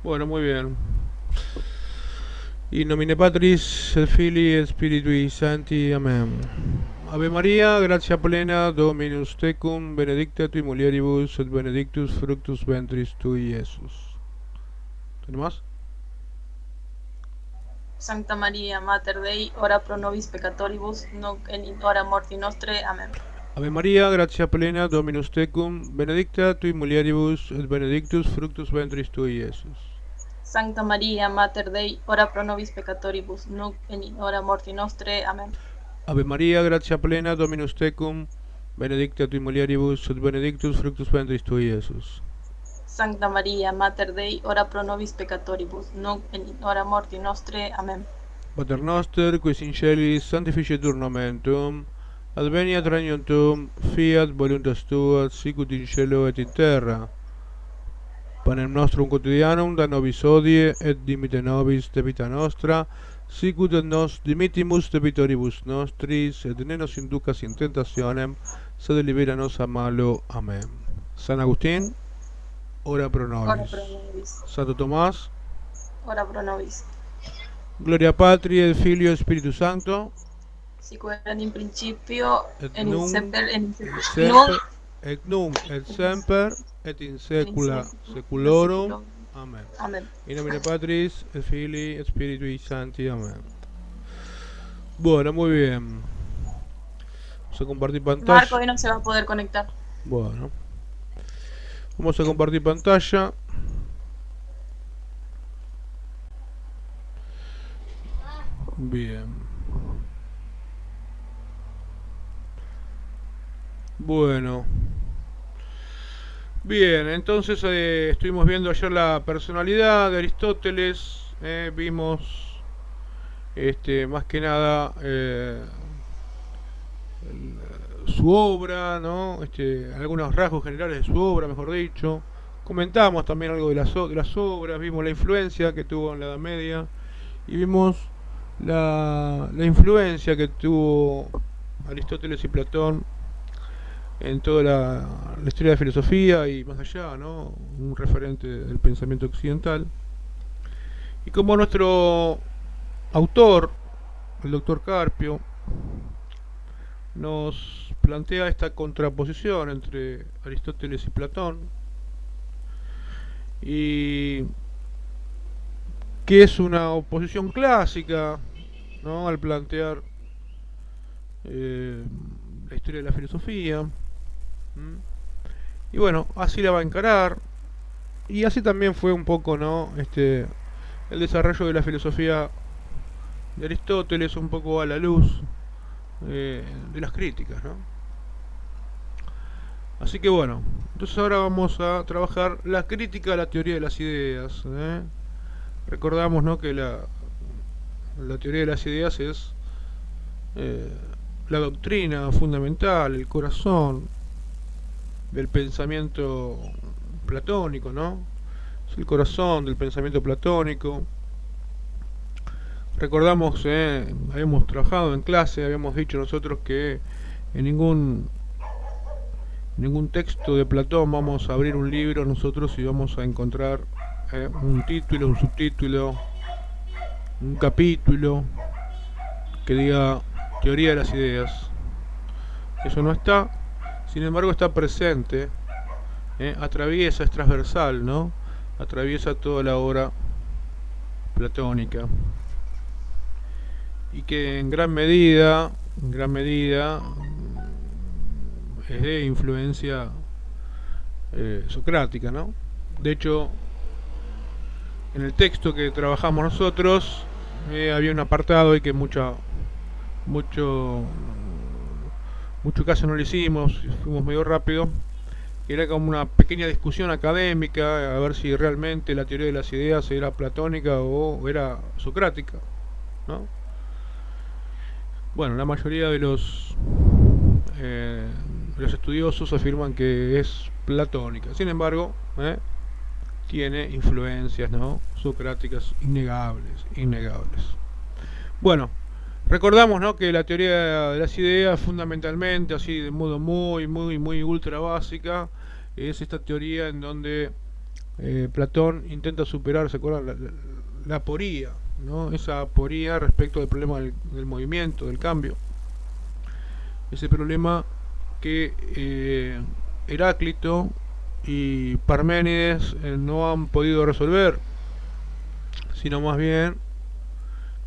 Bueno, muy bien. In nomine Patris et Filii et Spiritui Sancti. Amen. Ave Maria, gratia plena, Dominus tecum, benedicta tui mulieribus, et benedictus fructus ventris tui, Iesus. ¿Tenés más? Sancta Maria, Mater Dei, ora pro nobis peccatoribus, nunc et in hora morti nostre. Amen. Ave Maria, gratia plena, Dominus tecum, benedicta tui mulieribus, et benedictus fructus ventris tui, Iesus. Sancta Maria, Mater Dei, ora pro nobis peccatoribus, nunc et in hora morti nostre. Amen. Ave Maria, gratia plena, Dominus tecum, benedicta tui mulieribus, et benedictus fructus ventris tui, Iesus. Sancta Maria, Mater Dei, ora pro nobis peccatoribus, nunc et in hora morti nostre. Amen. Pater noster, qui in celis, sanctificetur nomen tuum, adveniat regnum tuum, fiat voluntas tua, sicut in cielo et in terra. Panem nostrum quotidianum da nobis hodie, et dimite nobis debita nostra, sicut et nos dimittimus debitoribus nostris, et ne nos inducas in tentationem, sed libera nos a malo. Amen. San Agustín, ora pro Ora nobis. pro nobis. Santo Tomás, Ora pro nobis. Gloria Patri et Filio et Spiritus Sancto, Sic erat in principio, et et in nunc semper, et in et seculum, nunc semper et nunc et semper et in et in saecula saecula saeculorum. saeculorum. Amen. Amen. In nomine Patris et Filii et Spiritui Sancti. Amen. Bueno, muy bien. Vamos a compartir pantalla. Marco hoy no se va a poder conectar. Bueno. Vamos a compartir pantalla. Bien. Bueno. Bien, entonces estuvimos viendo ayer la personalidad de Aristóteles. Vimos más que nada su obra, ¿no? Algunos rasgos generales de su obra, mejor dicho. Comentamos también algo de las obras, vimos la influencia que tuvo en la Edad Media y vimos la influencia que tuvo Aristóteles y Platón en toda la historia de filosofía y más allá, ¿no? Un referente del pensamiento occidental. Y como nuestro autor, el doctor Carpio, nos plantea esta contraposición entre Aristóteles y Platón, y que es una oposición clásica, ¿no? Al plantear la historia de la filosofía. Y bueno, así la va a encarar. Y así también fue un poco, ¿no? El desarrollo de la filosofía de Aristóteles, un poco a la luz de las críticas, ¿no? Así que bueno, entonces ahora vamos a trabajar la crítica a la teoría de las ideas. Recordamos, ¿no? Que la teoría de las ideas es eh, la doctrina fundamental, el corazón del pensamiento platónico, ¿no? Es el corazón del pensamiento platónico. Recordamos, habíamos trabajado en clase, habíamos dicho nosotros que en ningún texto de Platón vamos a abrir un libro nosotros y vamos a encontrar un título, un subtítulo, un capítulo que diga teoría de las ideas. Eso no está, sin embargo está presente, atraviesa, es transversal, ¿no? Atraviesa toda la obra platónica y que en gran medida es de influencia socrática, ¿no? De hecho, en el texto que trabajamos nosotros había un apartado y que mucho caso no lo hicimos, fuimos medio rápido. Era como una pequeña discusión académica a ver si realmente la teoría de las ideas era platónica o era socrática, ¿no? Bueno, la mayoría eh, de los estudiosos afirman que es platónica. Sin embargo, tiene influencias, ¿no? Socráticas innegables. Bueno, recordamos, ¿no? Que la teoría de las ideas, fundamentalmente, así de modo muy ultra básica, es esta teoría en donde Platón intenta superar, ¿se acuerdan? La aporía, ¿no? Esa aporía respecto del problema del movimiento, del cambio. Ese problema que Heráclito y Parménides no han podido resolver, sino más bien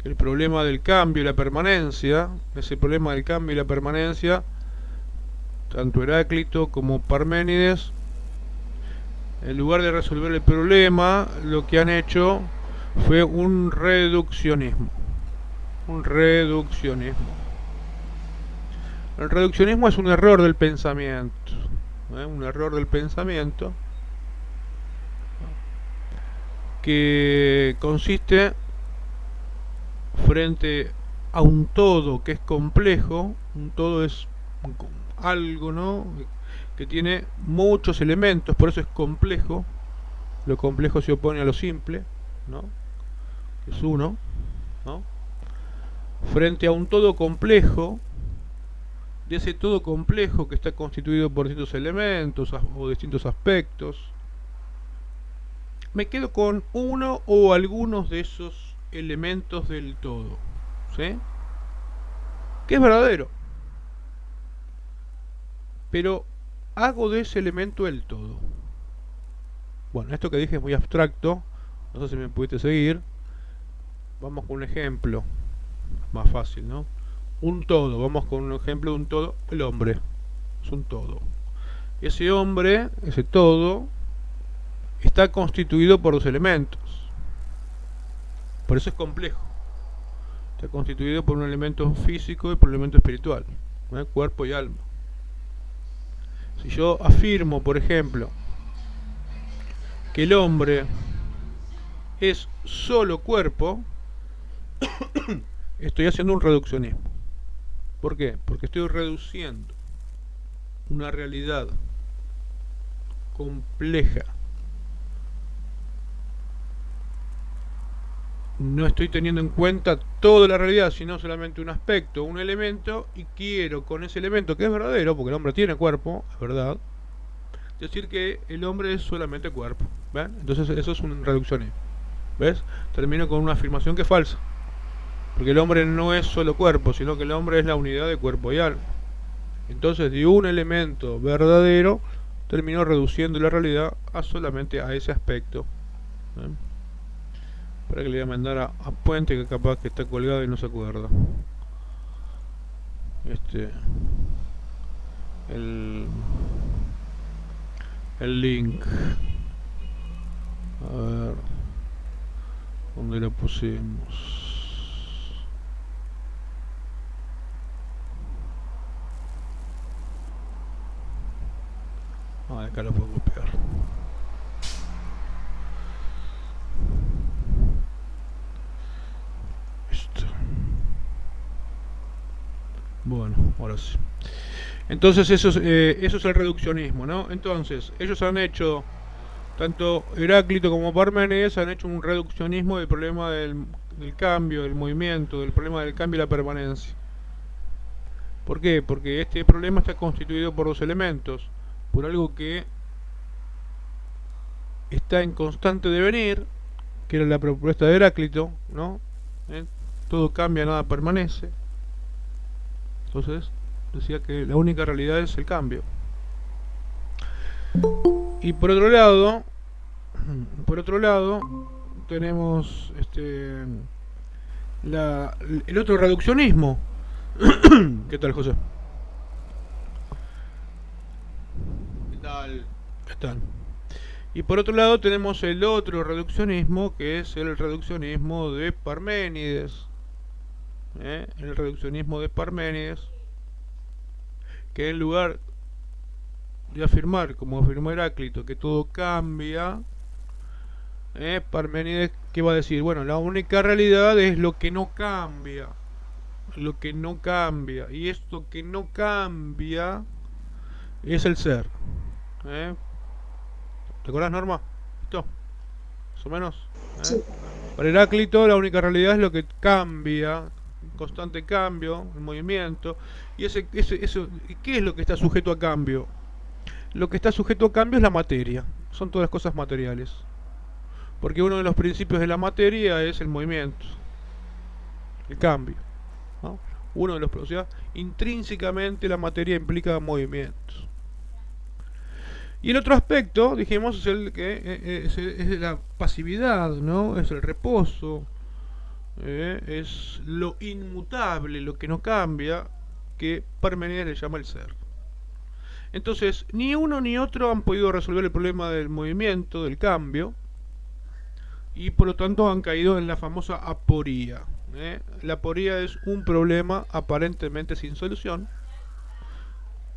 que el problema del cambio y la permanencia, ese problema del cambio y la permanencia, tanto Heráclito como Parménides, en lugar de resolver el problema, lo que han hecho fue un reduccionismo. Un reduccionismo. El reduccionismo es un error del pensamiento. Un error del pensamiento que consiste frente a un todo que es complejo. Un todo es algo, ¿no?, que tiene muchos elementos, por eso es complejo. Lo complejo se opone a lo simple, ¿no?, que es uno, ¿no? Frente a un todo complejo, de ese todo complejo que está constituido por distintos elementos o distintos aspectos, me quedo con uno o algunos de esos elementos del todo, ¿sí?, que es verdadero, pero hago de ese elemento el todo. Bueno, esto que dije es muy abstracto, no sé si me pudiste seguir. Vamos con un ejemplo más fácil, ¿no? Un todo, vamos con un ejemplo de un todo. El hombre es un todo. Ese hombre, ese todo, está constituido por dos elementos. Por eso es complejo. Está constituido por un elemento físico y por un elemento espiritual, ¿eh? Cuerpo y alma. Si yo afirmo, por ejemplo, que el hombre es solo cuerpo, estoy haciendo un reduccionismo. ¿Por qué? Porque estoy reduciendo una realidad compleja. No estoy teniendo en cuenta toda la realidad, sino solamente un aspecto, un elemento, y quiero con ese elemento, que es verdadero, porque el hombre tiene cuerpo, es verdad, decir que el hombre es solamente cuerpo. ¿Ven? Entonces eso es un reduccionismo. ¿Ves? Termino con una afirmación que es falsa, porque el hombre no es solo cuerpo, sino que el hombre es la unidad de cuerpo y alma. Entonces, de un elemento verdadero, termino reduciendo la realidad a solamente a ese aspecto. ¿Ven? Para que le voy a mandar a Puente, que capaz que está colgado y no se acuerda. El link. A ver, ¿dónde lo pusimos? Acá lo puedo copiar. Listo. Bueno, ahora sí. Entonces eso es el reduccionismo, ¿no? Entonces, ellos han hecho, tanto Heráclito como Parménides han hecho un reduccionismo del problema del cambio, del movimiento, del problema del cambio y la permanencia. ¿Por qué? Porque este problema está constituido por dos elementos, por algo que está en constante devenir, que era la propuesta de Heráclito, ¿no? Todo cambia, nada permanece. Entonces decía que la única realidad es el cambio. Y por otro lado tenemos el otro reduccionismo. ¿Qué tal, José? ¿Qué tal? ¿Qué tal? Y por otro lado tenemos el otro reduccionismo, que es el reduccionismo de Parménides. El reduccionismo de Parménides, que en lugar de afirmar, como afirmó Heráclito, que todo cambia, Parménides, ¿qué va a decir? Bueno, la única realidad es lo que no cambia. Lo que no cambia. Y esto que no cambia es el ser. ¿Te acuerdas, Norma? ¿Listo? Más o menos. Sí. Para Heráclito la única realidad es lo que cambia, constante cambio, el movimiento. Y eso, ¿qué es lo que está sujeto a cambio? Lo que está sujeto a cambio es la materia. son todas cosas materiales. Porque uno de los principios de la materia es el movimiento, el cambio, ¿no? Uno de los, o sea, intrínsecamente la materia implica movimientos. Y el otro aspecto, dijimos, es el que es la pasividad, ¿no? Es el reposo, es lo inmutable, lo que no cambia, que Parménides le llama el ser. Entonces, ni uno ni otro han podido resolver el problema del movimiento, del cambio, y por lo tanto han caído en la famosa aporía. La aporía es un problema aparentemente sin solución.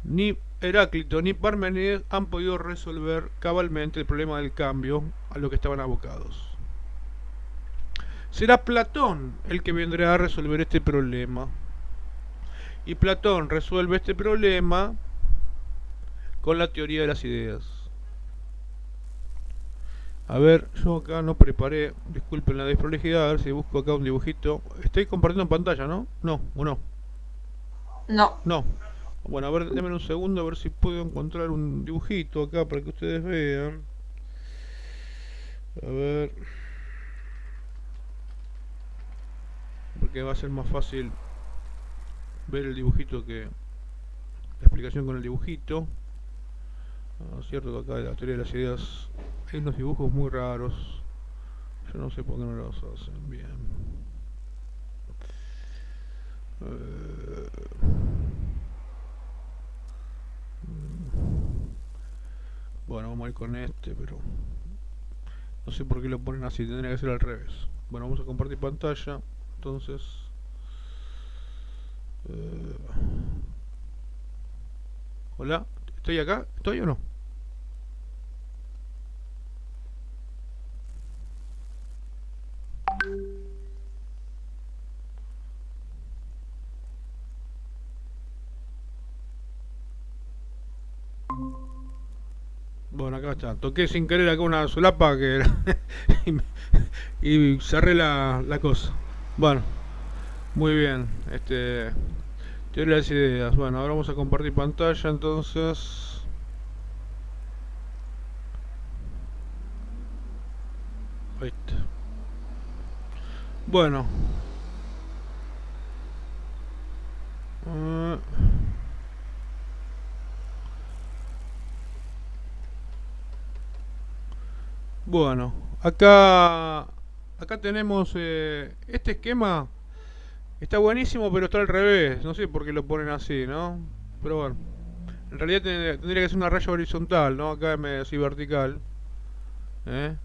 Ni Heráclito ni Parménides han podido resolver cabalmente el problema del cambio a lo que estaban abocados. Será Platón el que vendrá a resolver este problema. Y Platón resuelve este problema con la teoría de las ideas. A ver, yo acá no preparé, disculpen la desprolijidad, a ver si busco acá un dibujito. Estoy compartiendo en pantalla, ¿no? No, ¿o no? No. No. Bueno, a ver, denme un segundo a ver si puedo encontrar un dibujito acá para que ustedes vean. A ver. Porque va a ser más fácil ver el dibujito que la explicación con el dibujito. Cierto que acá en la teoría de las ideas hay unos dibujos muy raros. Yo no sé por qué no los hacen bien. Bueno, vamos a ir con este, pero no sé por qué lo ponen así, tendría que ser al revés. Bueno, vamos a compartir pantalla. Entonces, hola, ¿estoy acá? ¿Estoy o no? Bueno, acá está. Toqué sin querer acá una solapa que y cerré la cosa. Bueno, muy bien. Teoría de las ideas. Bueno, ahora vamos a compartir pantalla entonces. Ahí está. Bueno. Bueno, acá tenemos este esquema. Está buenísimo, pero está al revés. No sé por qué lo ponen así, ¿no? Pero bueno, en realidad tendría que ser una raya horizontal, ¿no? Acá me así vertical. ¿eh?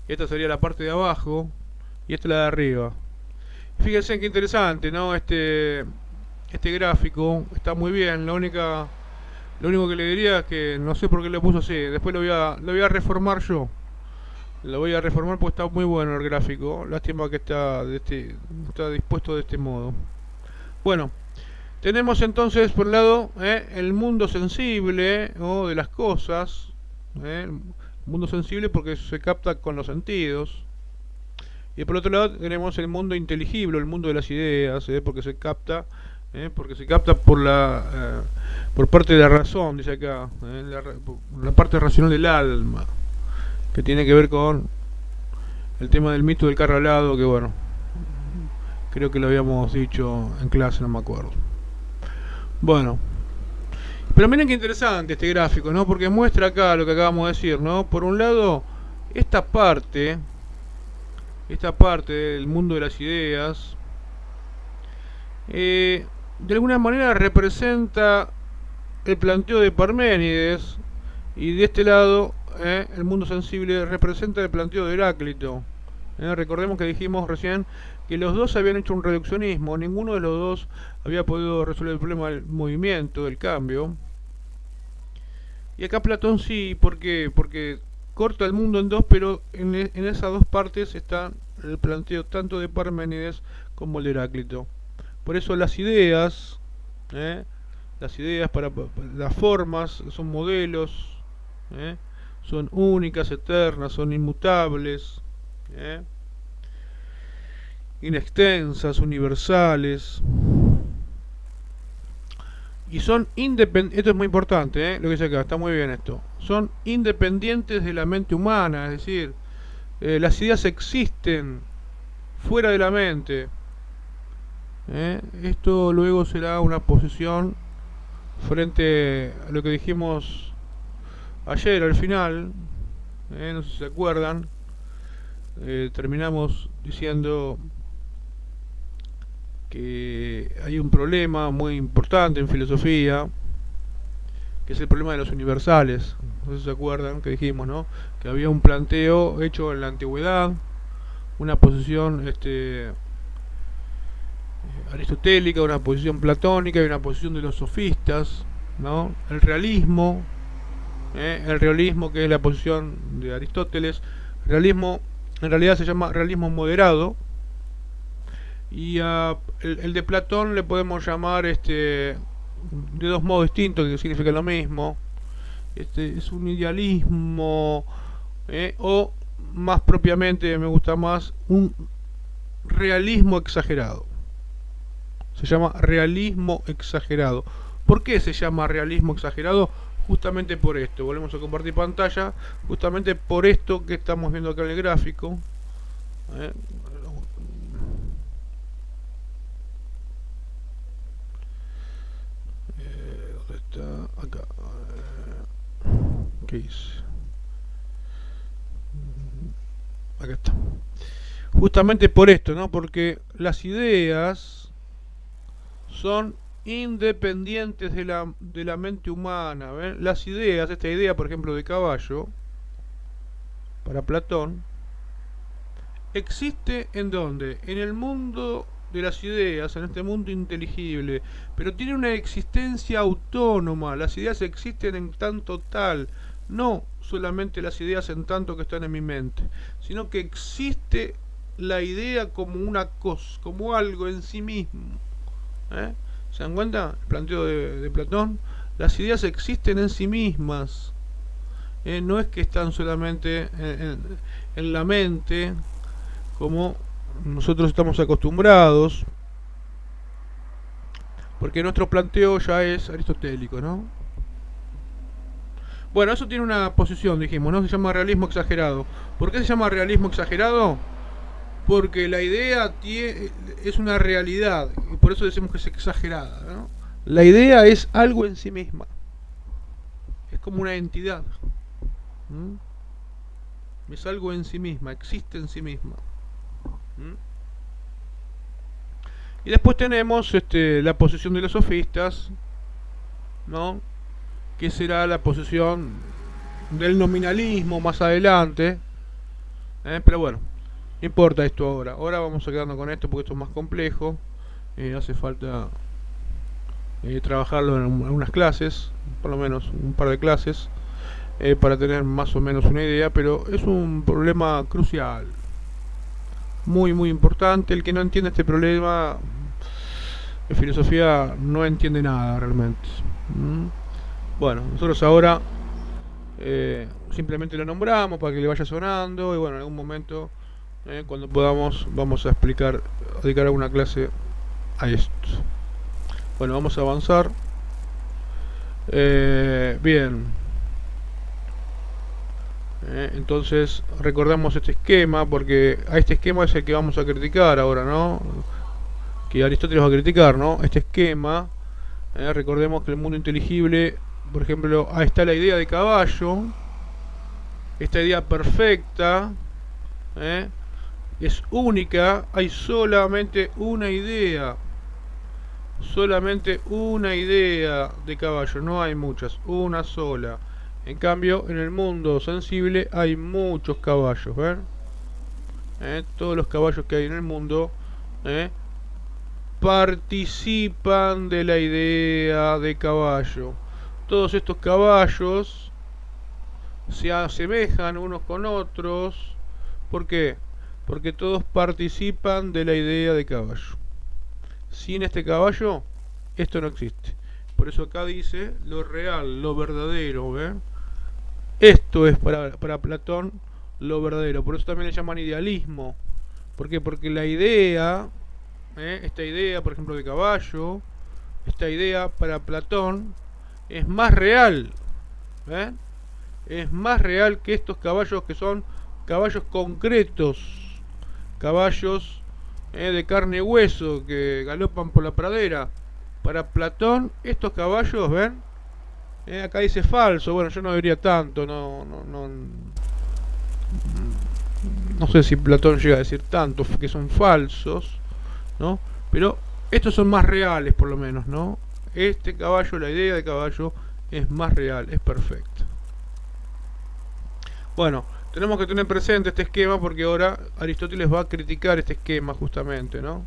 Y esta sería la parte de abajo y esta la de arriba. Fíjense qué interesante, ¿no? Este gráfico está muy bien. Lo único que le diría es que no sé por qué lo puso así. Después lo voy a reformar yo. Lo voy a reformar porque está muy bueno el gráfico. Lástima que está dispuesto de este modo. Bueno, tenemos entonces por un lado el mundo sensible o de las cosas. El mundo sensible porque se capta con los sentidos. Y por otro lado tenemos el mundo inteligible, el mundo de las ideas, porque se capta por parte de la razón, dice acá, la parte racional del alma, que tiene que ver con el tema del mito del carro alado, que bueno, creo que lo habíamos dicho en clase, no me acuerdo. Bueno, pero miren qué interesante este gráfico, ¿no? Porque muestra acá lo que acabamos de decir, ¿no? Por un lado, esta parte del mundo de las ideas, de alguna manera representa el planteo de Parménides, y de este lado el mundo sensible representa el planteo de Heráclito. Recordemos que dijimos recién que los dos habían hecho un reduccionismo, ninguno de los dos había podido resolver el problema del movimiento, del cambio. Y acá Platón sí, ¿por qué? Porque corta el mundo en dos, pero en esas dos partes está el planteo tanto de Parménides como el de Heráclito. Por eso las ideas para las formas son modelos, son únicas, eternas, son inmutables, inextensas, universales. Y son independientes, esto es muy importante, lo que dice acá, está muy bien esto. Son independientes de la mente humana, es decir, las ideas existen fuera de la mente. Esto luego será una posición frente a lo que dijimos ayer al final, no sé si se acuerdan, terminamos diciendo que hay un problema muy importante en filosofía, que es el problema de los universales. No sé si se acuerdan que dijimos, ¿no? Que había un planteo hecho en la antigüedad, una posición aristotélica, una posición platónica y una posición de los sofistas, ¿no? El realismo, que es la posición de Aristóteles. Realismo en realidad se llama realismo moderado, y el de Platón le podemos llamar de dos modos distintos que significan lo mismo. Es un idealismo, o más propiamente me gusta más un realismo exagerado. Se llama realismo exagerado. ¿Por qué se llama realismo exagerado? Justamente por esto. Volvemos a compartir pantalla. Justamente por esto que estamos viendo acá en el gráfico. ¿Dónde está? Acá. ¿Qué hice? Acá está. Justamente por esto, ¿no? Porque las ideas son independientes de la mente humana. ¿Ven? Las ideas, esta idea por ejemplo de caballo, para Platón, existe ¿en dónde? En el mundo de las ideas, en este mundo inteligible, pero tiene una existencia autónoma. Las ideas existen en tanto tal, no solamente las ideas en tanto que están en mi mente, sino que existe la idea como una cosa, como algo en sí mismo. ¿Se dan cuenta? El planteo de Platón. Las ideas existen en sí mismas. No es que están solamente en la mente, como nosotros estamos acostumbrados, porque nuestro planteo ya es aristotélico, ¿no? Bueno, eso tiene una posición, dijimos, ¿no? Se llama realismo exagerado. ¿Por qué se llama realismo exagerado? Porque la idea es una realidad, y por eso decimos que es exagerada, ¿no? La idea es algo en sí misma, es como una entidad. Es algo en sí misma, existe en sí misma. Y después tenemos la posición de los sofistas, ¿no? Que será la posición del nominalismo más adelante, pero bueno, no importa esto ahora. Ahora vamos a quedarnos con esto porque esto es más complejo. Hace falta trabajarlo en algunas clases, por lo menos un par de clases, para tener más o menos una idea, pero es un problema crucial, muy muy importante. El que no entiende este problema en filosofía no entiende nada realmente. Bueno, nosotros ahora simplemente lo nombramos para que le vaya sonando, y bueno, en algún momento cuando podamos vamos a dedicar alguna clase a esto. Bueno, vamos a avanzar. Bien. Entonces recordamos este esquema, porque a este esquema es el que vamos a criticar ahora, ¿no? Que Aristóteles va a criticar, ¿no? Este esquema. Recordemos que el mundo inteligible, por ejemplo, ahí está la idea de caballo. Esta idea perfecta es única. Hay solamente una idea. Solamente una idea de caballo, no hay muchas, una sola. En cambio, en el mundo sensible hay muchos caballos, ¿ven? Todos los caballos que hay en el mundo participan de la idea de caballo. Todos estos caballos se asemejan unos con otros. ¿Por qué? Porque todos participan de la idea de caballo. Sin este caballo, esto no existe. Por eso acá dice lo real, lo verdadero, ¿ven? Esto es para Platón lo verdadero. Por eso también le llaman idealismo. ¿Por qué? Porque la idea, esta idea, por ejemplo, de caballo, esta idea para Platón es más real, ¿eh? Es más real que estos caballos que son caballos concretos, caballos de carne y hueso que galopan por la pradera. Para Platón, estos caballos, ¿ven? Acá dice falso, bueno, yo no diría tanto, no sé si Platón llega a decir tanto que son falsos, ¿no? Pero estos son más reales, por lo menos, ¿no? Este caballo, la idea de caballo es más real, es perfecta. Bueno, tenemos que tener presente este esquema porque ahora Aristóteles va a criticar este esquema justamente, ¿no?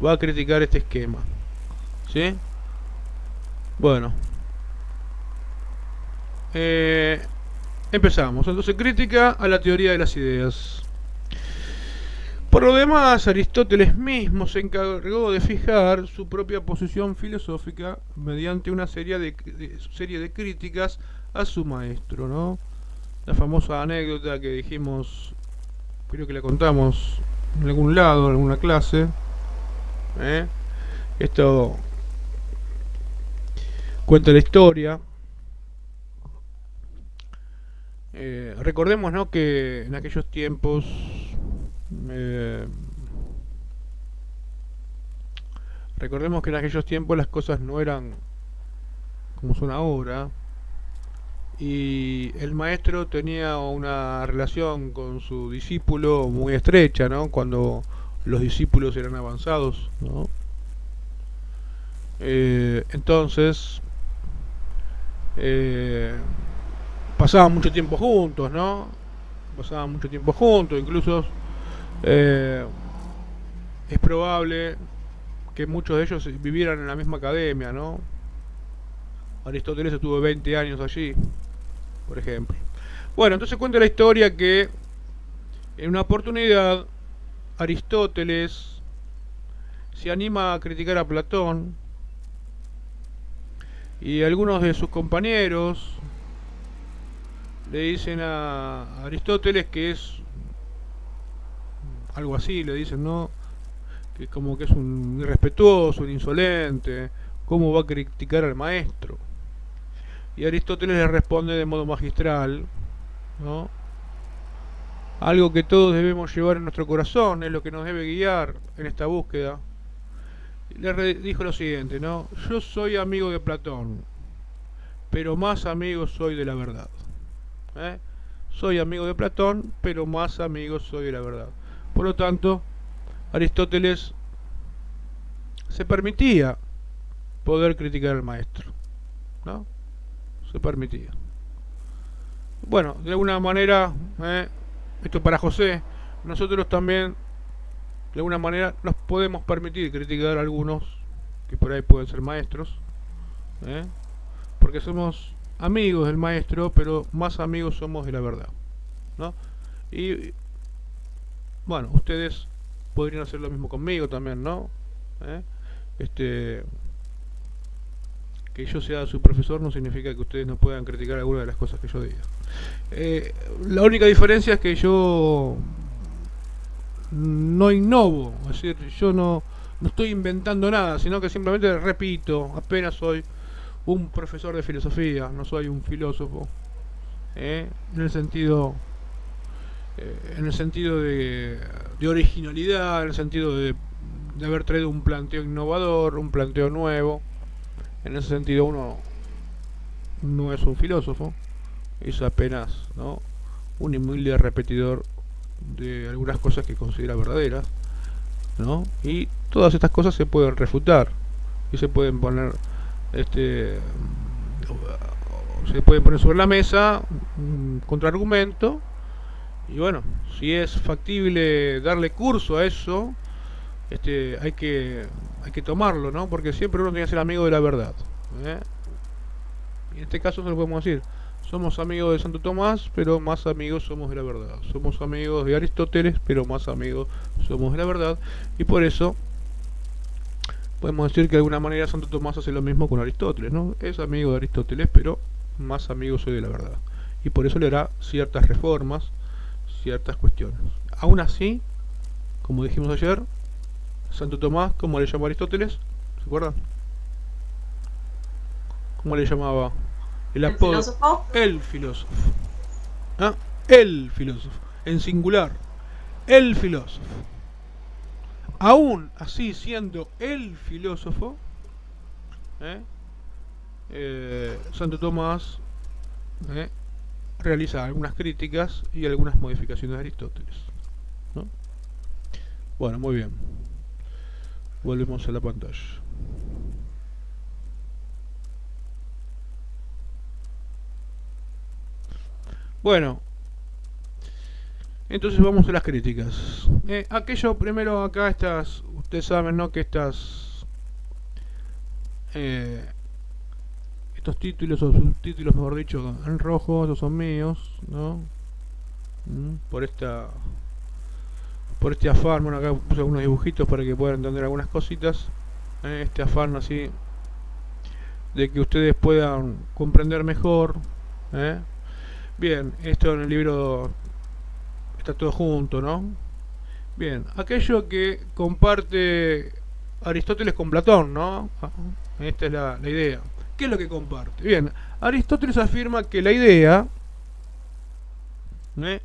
Va a criticar este esquema, ¿sí? Bueno, empezamos. Entonces, crítica a la teoría de las ideas. Por lo demás, Aristóteles mismo se encargó de fijar su propia posición filosófica mediante una serie de críticas a su maestro, ¿no? La famosa anécdota que dijimos, creo que la contamos en algún lado, en alguna clase. Esto cuenta la historia. Recordemos, ¿no?, que en aquellos tiempos las cosas no eran como son ahora, y el maestro tenía una relación con su discípulo muy estrecha, ¿no? Cuando los discípulos eran avanzados, ¿no? Entonces pasaban mucho tiempo juntos, ¿no? Pasaban mucho tiempo juntos, incluso es probable que muchos de ellos vivieran en la misma academia, ¿no? Aristóteles estuvo 20 años allí, por ejemplo. Bueno, entonces cuenta la historia que en una oportunidad Aristóteles se anima a criticar a Platón y algunos de sus compañeros le dicen a Aristóteles que es algo así, le dicen, ¿no? Que como que es un irrespetuoso, un insolente, ¿cómo va a criticar al maestro? Y Aristóteles le responde de modo magistral, ¿no? Algo que todos debemos llevar en nuestro corazón, es lo que nos debe guiar en esta búsqueda. Le dijo lo siguiente, ¿no? Yo soy amigo de Platón, pero más amigo soy de la verdad. Soy amigo de Platón, pero más amigo soy de la verdad. Por lo tanto, Aristóteles se permitía poder criticar al maestro, ¿no? Se permitía. Bueno, de alguna manera, esto para José, nosotros también de alguna manera nos podemos permitir criticar a algunos que por ahí pueden ser maestros, porque somos amigos del maestro, pero más amigos somos de la verdad, ¿no? Y bueno, ustedes podrían hacer lo mismo conmigo también, ¿no? Que yo sea su profesor no significa que ustedes no puedan criticar alguna de las cosas que yo diga. La única diferencia es que yo no innovo, es decir, yo no estoy inventando nada, sino que simplemente repito, apenas soy un profesor de filosofía, no soy un filósofo, en el sentido de originalidad, en el sentido de haber traído un planteo innovador, un planteo nuevo. En ese sentido uno no es un filósofo, es apenas, ¿no?, un humilde repetidor de algunas cosas que considera verdaderas, ¿no? Y todas estas cosas se pueden refutar y se pueden poner sobre la mesa un contraargumento, y bueno, si es factible darle curso a eso, hay que tomarlo, ¿no? Porque siempre uno tiene que ser amigo de la verdad, y en este caso se lo podemos decir, somos amigos de Santo Tomás, pero más amigos somos de la verdad. Somos amigos de Aristóteles, pero más amigos somos de la verdad. Y por eso podemos decir que de alguna manera Santo Tomás hace lo mismo con Aristóteles, ¿no? Es amigo de Aristóteles, pero más amigo soy de la verdad. Y por eso le hará ciertas reformas, ciertas cuestiones. Aún así, como dijimos ayer, Santo Tomás, ¿cómo le llamó Aristóteles? ¿Se acuerdan? ¿Cómo le llamaba? El ¿El apodo. filósofo? El filósofo. ¿Ah? El filósofo. En singular. El filósofo. Aún así siendo el filósofo, ¿eh? Santo Tomás ¿eh? realiza algunas críticas y algunas modificaciones de Aristóteles, ¿no? Bueno, muy bien. Volvemos a la pantalla. Bueno, entonces vamos a las críticas. Aquello primero acá estas, ustedes saben, ¿no? Que eh, estos títulos o subtítulos, mejor dicho, en rojo, estos son míos, ¿no? Por este afán, bueno, acá puse algunos dibujitos para que puedan entender algunas cositas. Este afán así de que ustedes puedan comprender mejor. ¿eh? Bien, esto en el libro está todo junto, ¿no? Bien, aquello que comparte Aristóteles con Platón, ¿no? Esta es la idea. ¿Qué es lo que comparte? Bien, Aristóteles afirma que la idea, ¿eh?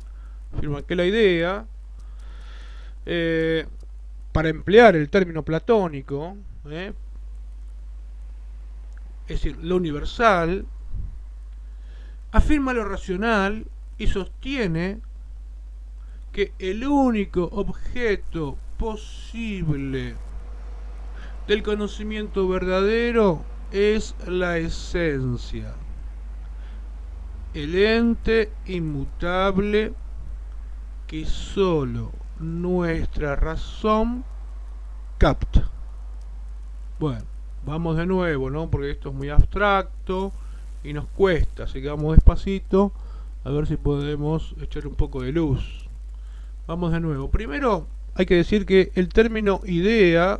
afirma que la idea, para emplear el término platónico, es decir, lo universal, afirma lo racional y sostiene que el único objeto posible del conocimiento verdadero es la esencia, el ente inmutable que solo nuestra razón capta. Bueno, vamos de nuevo, ¿no? Porque esto es muy abstracto y nos cuesta, así que vamos despacito a ver si podemos echar un poco de luz. Vamos de nuevo. Primero hay que decir que el término idea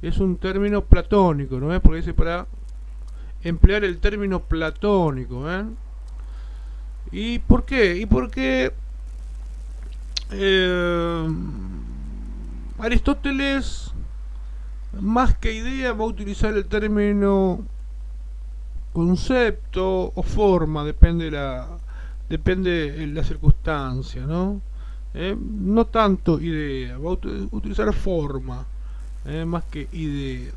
es un término platónico, ¿no? Porque dice para emplear el término platónico, ¿eh? ¿Y por qué? Y porque Aristóteles, más que idea, va a utilizar el término concepto o forma, depende la circunstancia, ¿no? No tanto idea, va a utilizar forma, más que idea.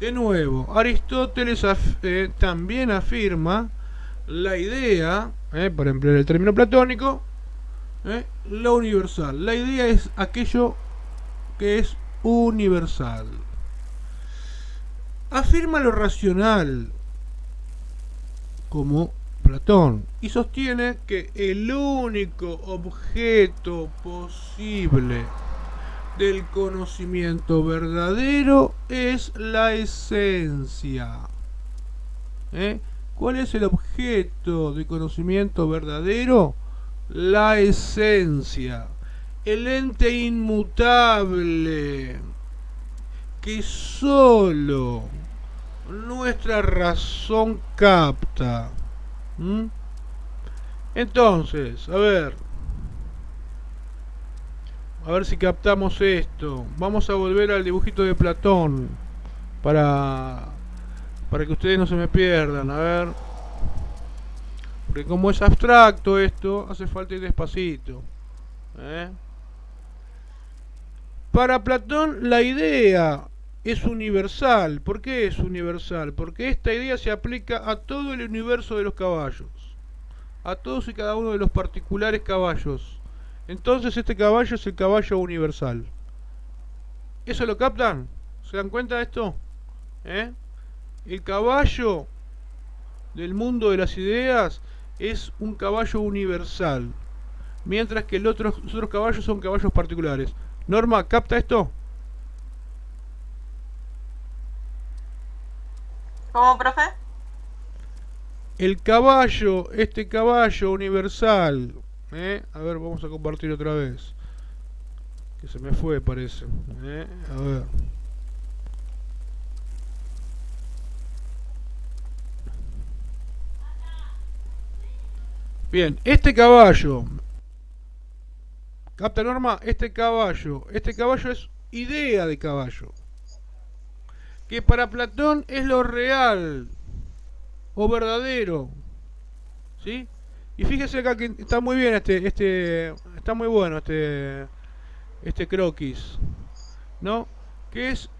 De nuevo, Aristóteles también afirma la idea, para emplear el término platónico, lo universal. La idea es aquello que es universal. Afirma lo racional, como Platón, y sostiene que el único objeto posible del conocimiento verdadero es la esencia. ¿Cuál es el objeto de conocimiento verdadero? La esencia, el ente inmutable que solo nuestra razón capta. Entonces, a ver si captamos esto. Vamos a volver al dibujito de Platón para que ustedes no se me pierdan. A ver, porque como es abstracto esto, hace falta ir despacito. Para Platón la idea es universal. ¿Por qué es universal? Porque esta idea se aplica a todo el universo de los caballos, a todos y cada uno de los particulares caballos. Entonces este caballo es el caballo universal. ¿Eso lo captan? ¿Se dan cuenta de esto? El caballo del mundo de las ideas es un caballo universal, mientras que los otros caballos son caballos particulares. Norma, ¿capta esto? ¿Cómo, profe? El caballo, este caballo universal, a ver, vamos a compartir otra vez, que se me fue, parece. A ver. Bien, este caballo, ¿capta, Norma? Este caballo es idea de caballo, que para Platón es lo real, o verdadero, ¿sí? Y fíjese acá que está muy bien está muy bueno este croquis, ¿no? Que es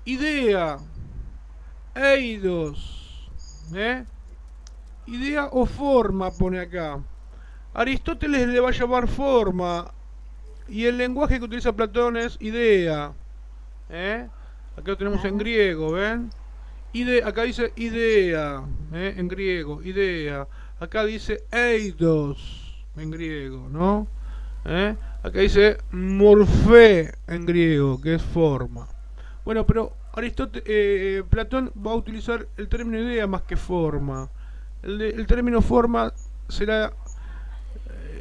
idea, eidos, ¿eh? Idea o forma pone acá. Aristóteles le va a llamar forma y el lenguaje que utiliza Platón es idea, ¿eh? Acá lo tenemos en griego, ¿ven? Acá dice idea, en griego, idea. Acá dice eidos, en griego, ¿no? Acá dice morfé, en griego, que es forma. Bueno, pero Platón va a utilizar el término idea más que forma. El término forma será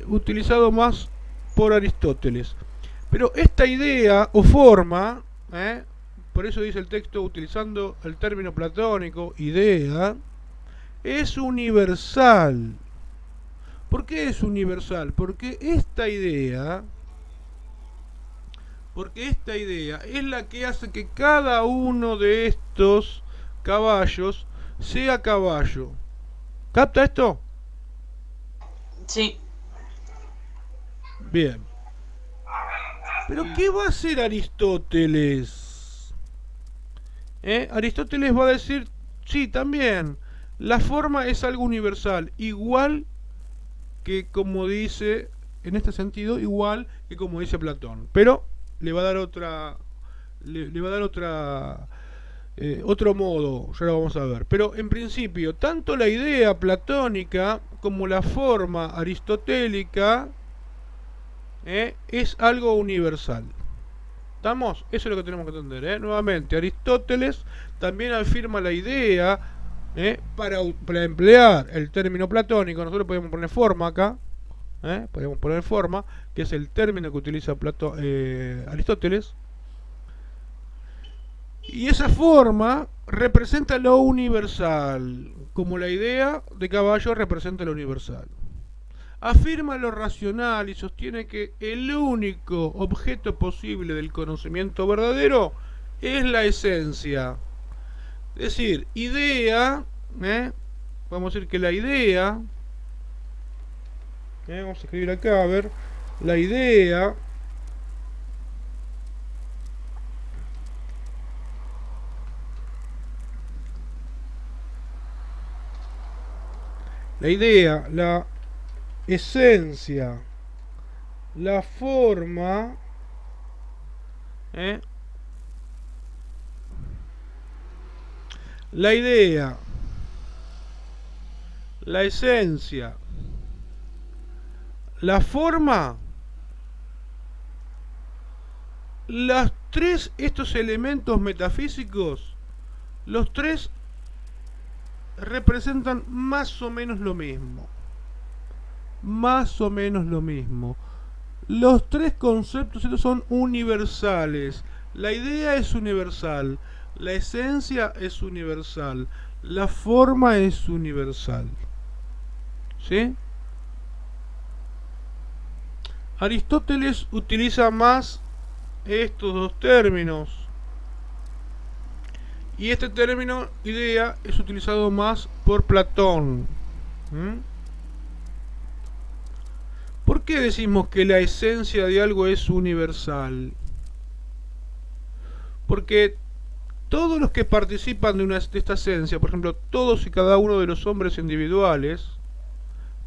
utilizado más por Aristóteles. Pero esta idea o forma, por eso dice el texto utilizando el término platónico, idea, es universal. ¿Por qué es universal? Porque esta idea es la que hace que cada uno de estos caballos sea caballo. ¿Capta esto? Sí. Bien. Pero ¿qué va a hacer Aristóteles? Aristóteles va a decir, sí, también, la forma es algo universal, igual que como dice, en este sentido, igual que como dice Platón. Pero le va a dar le va a dar otro modo, ya lo vamos a ver. Pero en principio, tanto la idea platónica como la forma aristotélica es algo universal. ¿Estamos? Eso es lo que tenemos que entender. Nuevamente, Aristóteles también afirma la idea, para emplear el término platónico. Nosotros podemos poner forma acá, podemos poner forma, que es el término que utiliza Aristóteles. Y esa forma representa lo universal, como la idea de caballo representa lo universal. Afirma lo racional y sostiene que el único objeto posible del conocimiento verdadero es la esencia. Es decir, idea, vamos a decir que la idea, vamos a escribir acá, a ver, la idea la esencia, la forma, la idea, la esencia, la forma, estos elementos metafísicos, los tres representan más o menos lo mismo. Más o menos lo mismo. Los tres conceptos estos son universales. La idea es universal, la esencia es universal, la forma es universal. ¿Sí? Aristóteles utiliza más estos dos términos. Y este término, idea, es utilizado más por Platón. ¿Por qué decimos que la esencia de algo es universal? Porque todos los que participan de esta esencia, por ejemplo, todos y cada uno de los hombres individuales,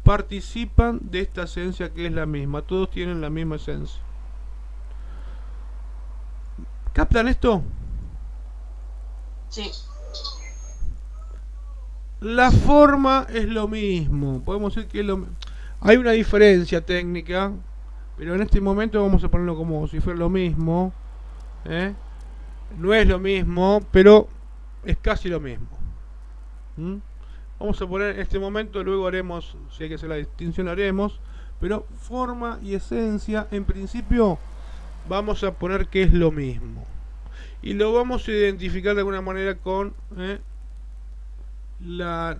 participan de esta esencia que es la misma. Todos tienen la misma esencia. ¿Captan esto? Sí. La forma es lo mismo. Podemos decir que es lo mismo. Hay una diferencia técnica, pero en este momento vamos a ponerlo como si fuera lo mismo. No es lo mismo, pero es casi lo mismo. Vamos a poner en este momento, luego haremos, si hay que hacer la distinción, haremos. Pero forma y esencia, en principio, vamos a poner que es lo mismo. Y lo vamos a identificar de alguna manera con la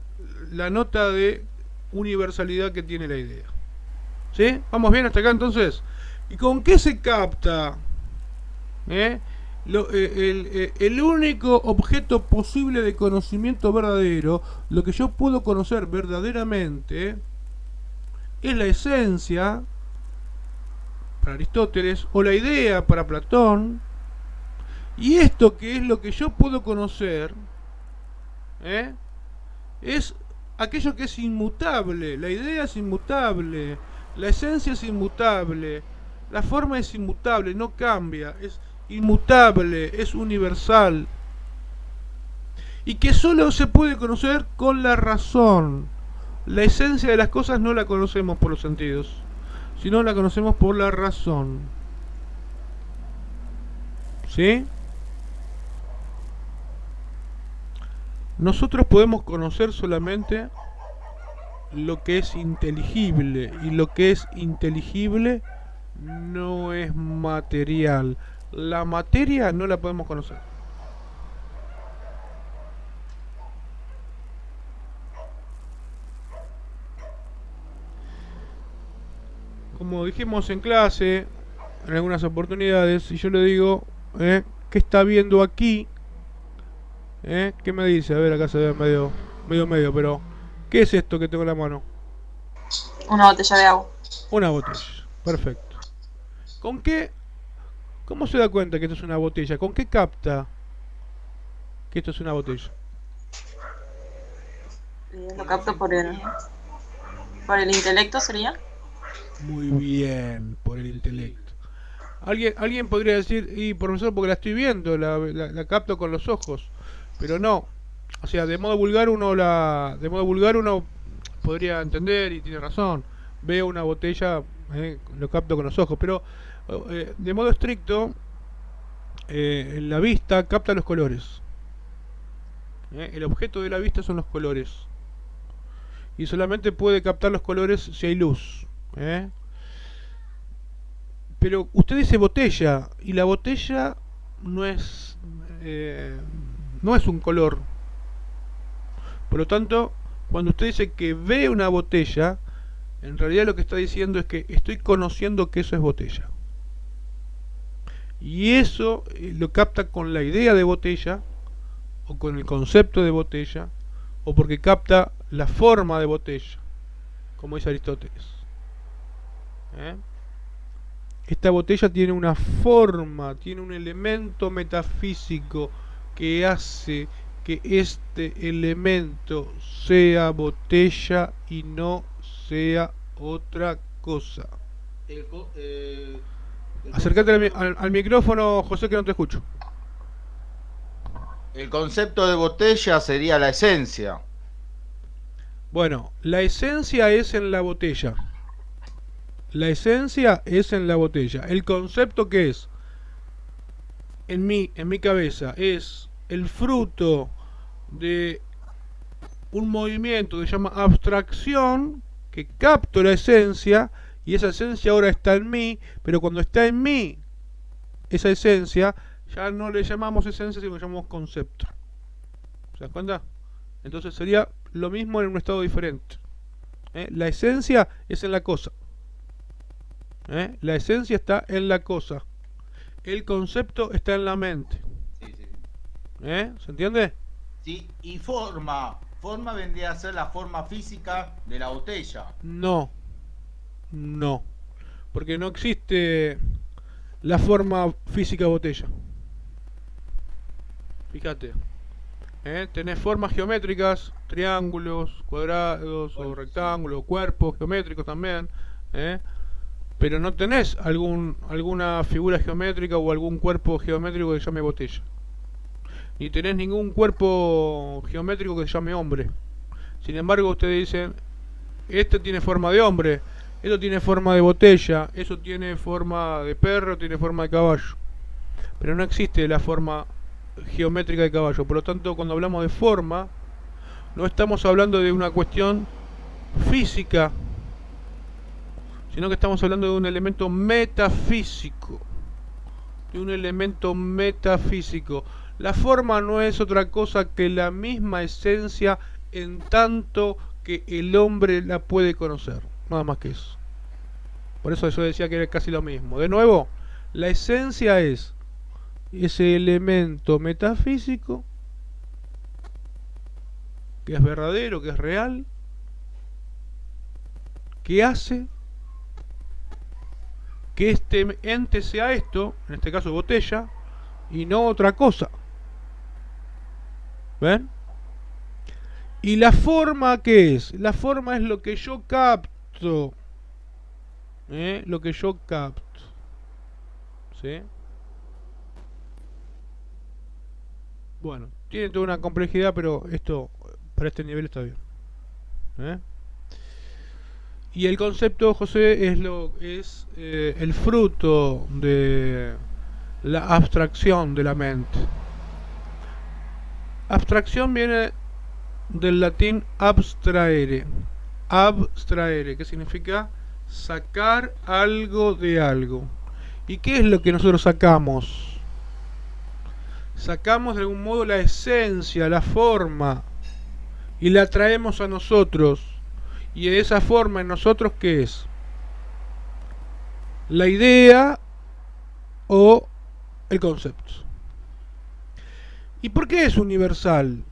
nota de universalidad que tiene la idea. ¿Sí? ¿Vamos bien hasta acá entonces? ¿Y con qué se capta El único objeto posible de conocimiento verdadero, lo que yo puedo conocer verdaderamente, es la esencia para Aristóteles, o la idea para Platón, y esto que es lo que yo puedo conocer, ¿eh? Es aquello que es inmutable. La idea es inmutable, la esencia es inmutable, la forma es inmutable, no cambia, es inmutable, es universal, y que solo se puede conocer con la razón. La esencia de las cosas no la conocemos por los sentidos, sino la conocemos por la razón. ¿Sí? Nosotros podemos conocer solamente lo que es inteligible, y lo que es inteligible no es material. La materia no la podemos conocer. Como dijimos en clase, en algunas oportunidades, si yo le digo, ¿qué está viendo aquí? ¿Qué me dice? A ver, acá se ve medio, pero ¿qué es esto que tengo en la mano? Una botella de agua. Una botella, perfecto. ¿Con qué? ¿Cómo se da cuenta que esto es una botella? ¿Con qué capta que esto es una botella? Lo capto por el intelecto, ¿sería? Muy bien, por el intelecto. Alguien podría decir, y profesor, porque la estoy viendo, la capto con los ojos, pero no. O sea, de modo vulgar uno podría entender, y tiene razón. Veo una botella, lo capto con los ojos, pero de modo estricto, la vista capta los colores. El objeto de la vista son los colores, y solamente puede captar los colores si hay luz. Pero usted dice botella, y la botella no es un color. Por lo tanto, cuando usted dice que ve una botella, en realidad lo que está diciendo es que estoy conociendo que eso es botella. Y eso lo capta con la idea de botella, o con el concepto de botella, o porque capta la forma de botella, como dice Aristóteles. Esta botella tiene una forma, tiene un elemento metafísico que hace que este elemento sea botella y no sea otra cosa. Acércate al micrófono, José, que no te escucho. El concepto de botella sería la esencia. Bueno, la esencia es en la botella. La esencia es en la botella. El concepto que es en mi cabeza es el fruto de un movimiento que se llama abstracción, que capto la esencia, y esa esencia ahora está en mí, pero cuando está en mí esa esencia, ya no le llamamos esencia, sino que le llamamos concepto. ¿Se das cuenta? Entonces sería lo mismo en un estado diferente. La esencia es en la cosa. La esencia está en la cosa. El concepto está en la mente. Sí, sí. ¿Se entiende? Sí, y forma. Forma vendría a ser la forma física de la botella. No. No. Porque no existe la forma física botella. Fíjate. Tenés formas geométricas, triángulos, cuadrados, o rectángulos, cuerpos geométricos también. Pero no tenés alguna figura geométrica o algún cuerpo geométrico que se llame botella. Ni tenés ningún cuerpo geométrico que se llame hombre. Sin embargo, ustedes dicen, este tiene forma de hombre, esto tiene forma de botella, eso tiene forma de perro, tiene forma de caballo. Pero no existe la forma geométrica de caballo. Por lo tanto, cuando hablamos de forma, no estamos hablando de una cuestión física, sino que estamos hablando de un elemento metafísico. De un elemento metafísico. La forma no es otra cosa que la misma esencia, en tanto que el hombre la puede conocer. Nada más que eso. Por eso yo decía que era casi lo mismo. De nuevo, la esencia es ese elemento metafísico que es verdadero, que es real, que hace que este ente sea esto, en este caso botella, y no otra cosa. ¿Ven? ¿Y la forma qué es? La forma es lo que yo capto. Lo que yo capto. ¿Sí? Bueno, tiene toda una complejidad, pero esto, para este nivel está bien. Y el concepto, José, es el fruto de la abstracción de la mente. Abstracción viene del latín abstraere. Abstraere, que significa sacar algo de algo. ¿Y qué es lo que nosotros sacamos? Sacamos de algún modo la esencia, la forma, y la traemos a nosotros. Y esa forma en nosotros, ¿qué es? La idea o el concepto. ¿Y por qué es universal?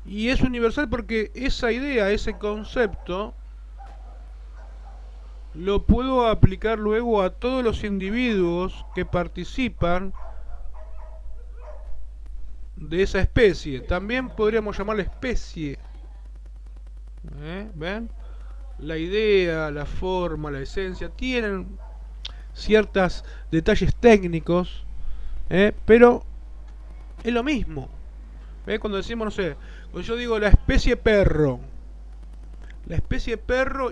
Y es universal porque esa idea, ese concepto, lo puedo aplicar luego a todos los individuos que participan de esa especie. También podríamos llamarla especie. ¿Ven? La idea, la forma, la esencia tienen ciertos detalles técnicos, pero es lo mismo. Cuando decimos, no sé, cuando yo digo la especie perro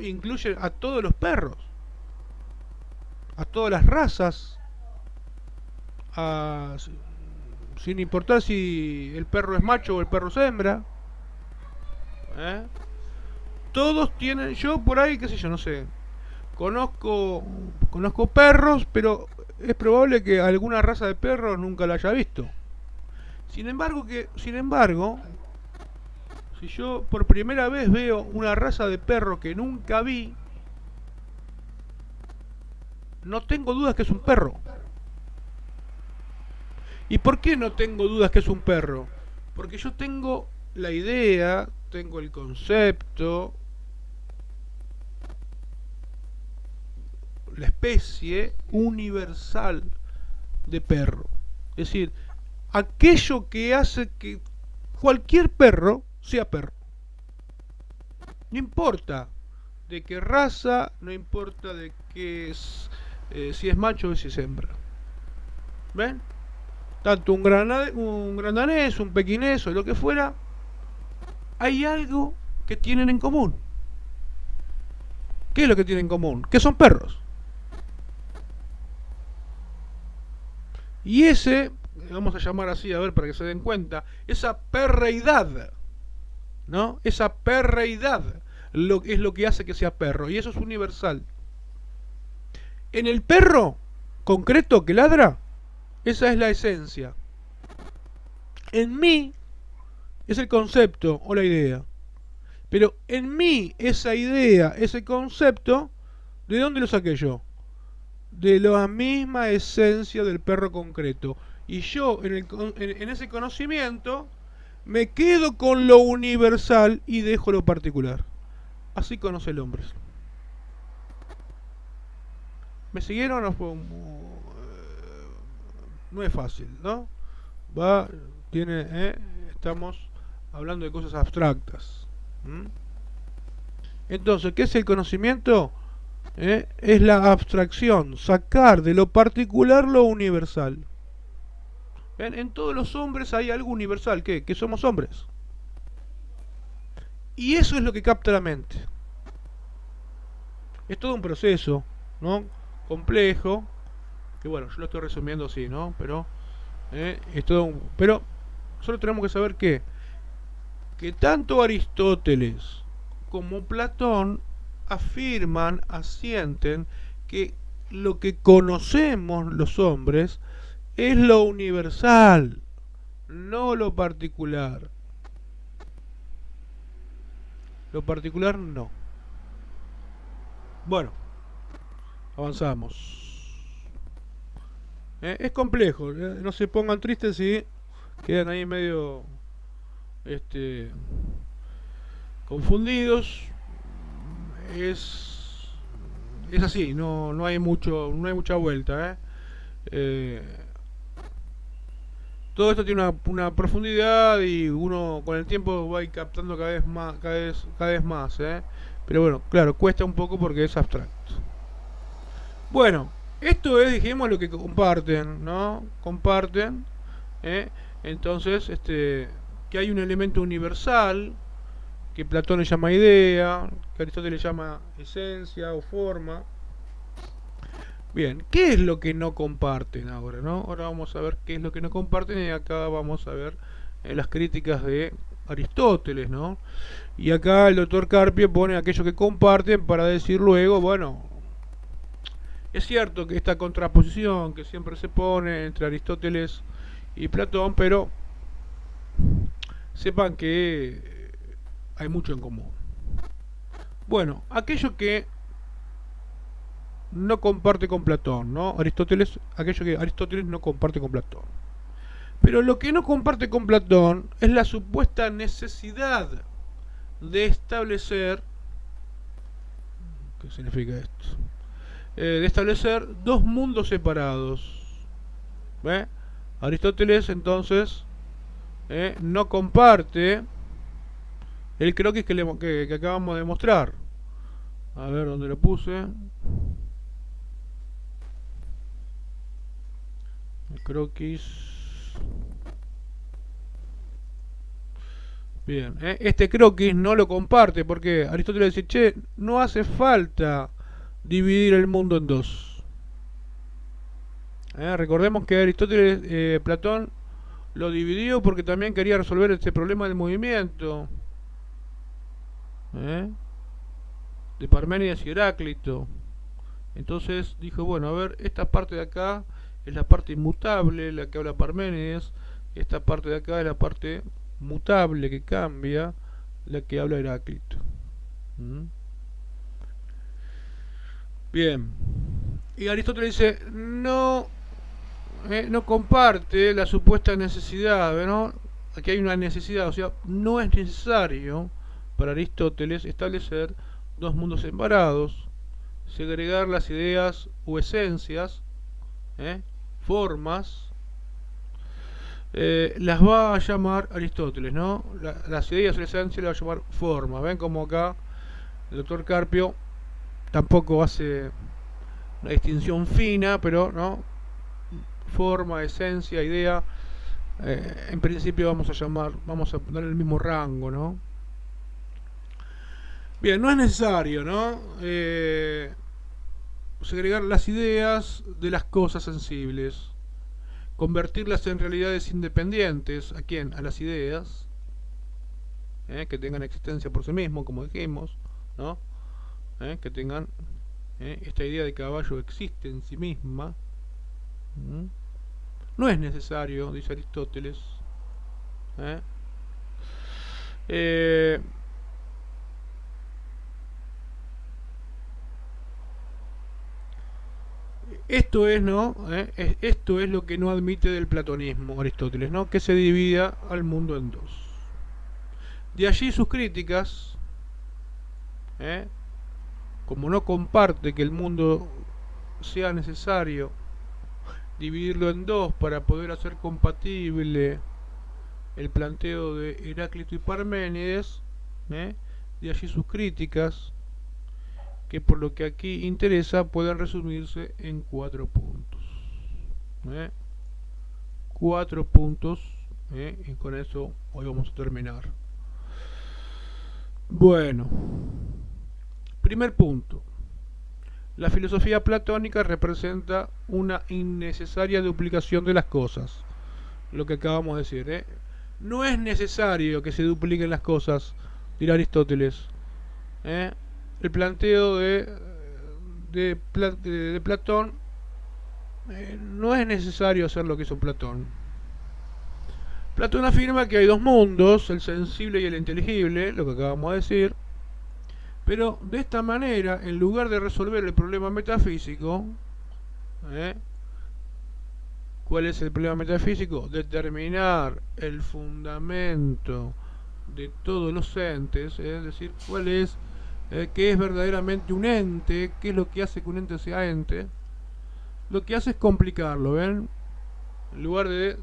incluye a todos los perros, a todas las razas, sin importar si el perro es macho o el perro es hembra. Todos tienen, yo por ahí, qué sé yo, no sé, conozco perros, pero es probable que alguna raza de perros nunca la haya visto. Sin embargo, si yo por primera vez veo una raza de perro que nunca vi, no tengo dudas que es un perro. ¿Y por qué no tengo dudas que es un perro? Porque yo tengo la idea, tengo el concepto, la especie universal de perro. Es decir, aquello que hace que cualquier perro sea perro. No importa de qué raza, no importa de qué es, si es macho o si es hembra. ¿Ven? Tanto un gran danés, un pequinés o lo que fuera, hay algo que tienen en común. ¿Qué es lo que tienen en común? Que son perros. Y ese, vamos a llamar así, a ver, para que se den cuenta, esa perreidad, ¿no? Esa perreidad es lo que hace que sea perro, y eso es universal. En el perro concreto que ladra, esa es la esencia. En mí es el concepto o la idea. Pero en mí esa idea, ese concepto, ¿de dónde lo saqué yo? De la misma esencia del perro concreto. Y yo en ese conocimiento me quedo con lo universal y dejo lo particular. Así conoce el hombre. ¿Me siguieron? No es fácil, ¿no? Estamos hablando de cosas abstractas. Entonces, ¿qué es el conocimiento? Es la abstracción, sacar de lo particular lo universal. ¿Ven? En todos los hombres hay algo universal, ¿qué? Que somos hombres. Y eso es lo que capta la mente. Es todo un proceso, ¿no? Complejo, que bueno, yo lo estoy resumiendo así, ¿no? Pero es todo pero solo tenemos que saber que tanto Aristóteles como Platón afirman, asienten que lo que conocemos los hombres es lo universal, no lo particular. Lo particular no. Bueno, avanzamos. Es complejo, no se pongan tristes si quedan ahí medio este, confundidos. Es así, no hay mucha vuelta, todo esto tiene una profundidad y uno con el tiempo va a ir captando cada vez más, pero bueno, claro, cuesta un poco porque es abstracto. Bueno, esto es, dijimos, lo que comparten, ¿no? Comparten, entonces, que hay un elemento universal que Platón le llama idea, que Aristóteles le llama esencia o forma. Bien, ¿qué es lo que no comparten ahora, no? Ahora vamos a ver qué es lo que no comparten y acá vamos a ver las críticas de Aristóteles, ¿no? Y acá el doctor Carpio pone aquello que comparten para decir luego, bueno, es cierto que esta contraposición que siempre se pone entre Aristóteles y Platón, pero sepan que hay mucho en común. Bueno, aquello que no comparte con Platón, ¿no? Aquello que Aristóteles no comparte con Platón. Pero lo que no comparte con Platón es la supuesta necesidad de establecer, ¿qué significa esto? De establecer dos mundos separados. ¿Ve? Aristóteles entonces no comparte el croquis que acabamos de mostrar. A ver dónde lo puse. El croquis. Bien, este croquis no lo comparte porque Aristóteles dice, che, no hace falta dividir el mundo en dos. Recordemos que Aristóteles, Platón lo dividió porque también quería resolver este problema del movimiento de Parménides y Heráclito. Entonces dijo, bueno, a ver, esta parte de acá es la parte inmutable, la que habla Parménides, esta parte de acá es la parte mutable que cambia, la que habla Heráclito. Bien, y Aristóteles dice, no comparte la supuesta necesidad, ¿no? Aquí hay una necesidad, o sea, no es necesario para Aristóteles establecer dos mundos separados, segregar las ideas o esencias, formas, las va a llamar Aristóteles, ¿no? Las ideas o esencias las va a llamar formas. Ven como acá el doctor Carpio tampoco hace una distinción fina, pero no, forma, esencia, idea, en principio vamos a poner el mismo rango, ¿no? Bien, no es necesario, ¿no? Segregar las ideas de las cosas sensibles, convertirlas en realidades independientes. ¿A quién? A las ideas, que tengan existencia por sí mismos, como dijimos, ¿no? Que tengan esta idea de caballo existe en sí misma. No es necesario, dice Aristóteles. Esto es, ¿no? Esto es lo que no admite del platonismo Aristóteles, ¿no? Que se divida al mundo en dos. De allí sus críticas, como no comparte que el mundo sea necesario dividirlo en dos para poder hacer compatible el planteo de Heráclito y Parménides, de allí sus críticas, que por lo que aquí interesa pueden resumirse en 4 puntos. 4 puntos, y con eso hoy vamos a terminar. Bueno, primer punto. La filosofía platónica representa una innecesaria duplicación de las cosas. Lo que acabamos de decir, no es necesario que se dupliquen las cosas, dirá Aristóteles. El planteo de Platón, no es necesario hacer lo que hizo Platón. Platón afirma que hay dos mundos, el sensible y el inteligible, lo que acabamos de decir. Pero de esta manera, en lugar de resolver el problema metafísico, ¿Cuál es el problema metafísico? Determinar el fundamento de todos los entes, es decir, cuál es, qué es verdaderamente un ente, qué es lo que hace que un ente sea ente. Lo que hace es complicarlo, ¿ven? En lugar de...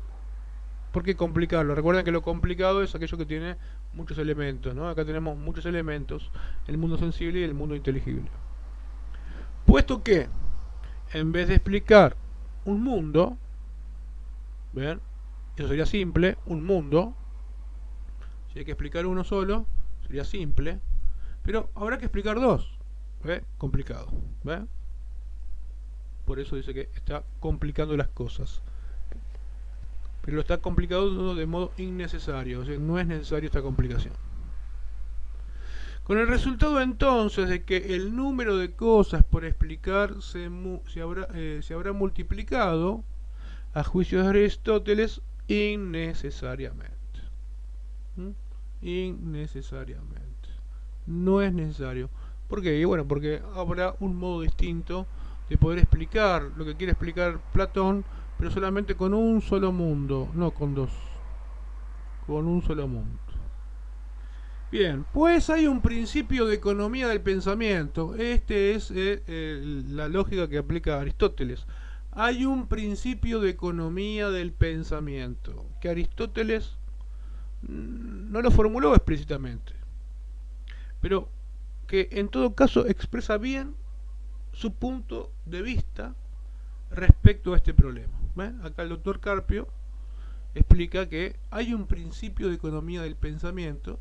¿Por qué complicarlo? Recuerden que lo complicado es aquello que tiene muchos elementos, ¿no? Acá tenemos muchos elementos, el mundo sensible y el mundo inteligible. Puesto que, en vez de explicar un mundo, ¿ven? Eso sería simple, un mundo. Si hay que explicar uno solo, sería simple. Pero habrá que explicar dos. ¿Ve? Complicado. ¿Ve? Por eso dice que está complicando las cosas. Pero lo está complicando de modo innecesario. O sea, no es necesario esta complicación. Con el resultado entonces de que el número de cosas por explicar se habrá multiplicado, a juicio de Aristóteles, innecesariamente. Innecesariamente. No es necesario. ¿Por qué? Y bueno, porque habrá un modo distinto de poder explicar lo que quiere explicar Platón, pero solamente con un solo mundo, no con dos. Con un solo mundo. Bien, pues hay un principio de economía del pensamiento. Este es la lógica que aplica Aristóteles. Hay un principio de economía del pensamiento que Aristóteles no lo formuló explícitamente, pero que en todo caso expresa bien su punto de vista respecto a este problema. ¿Ven? Acá el doctor Carpio explica que hay un principio de economía del pensamiento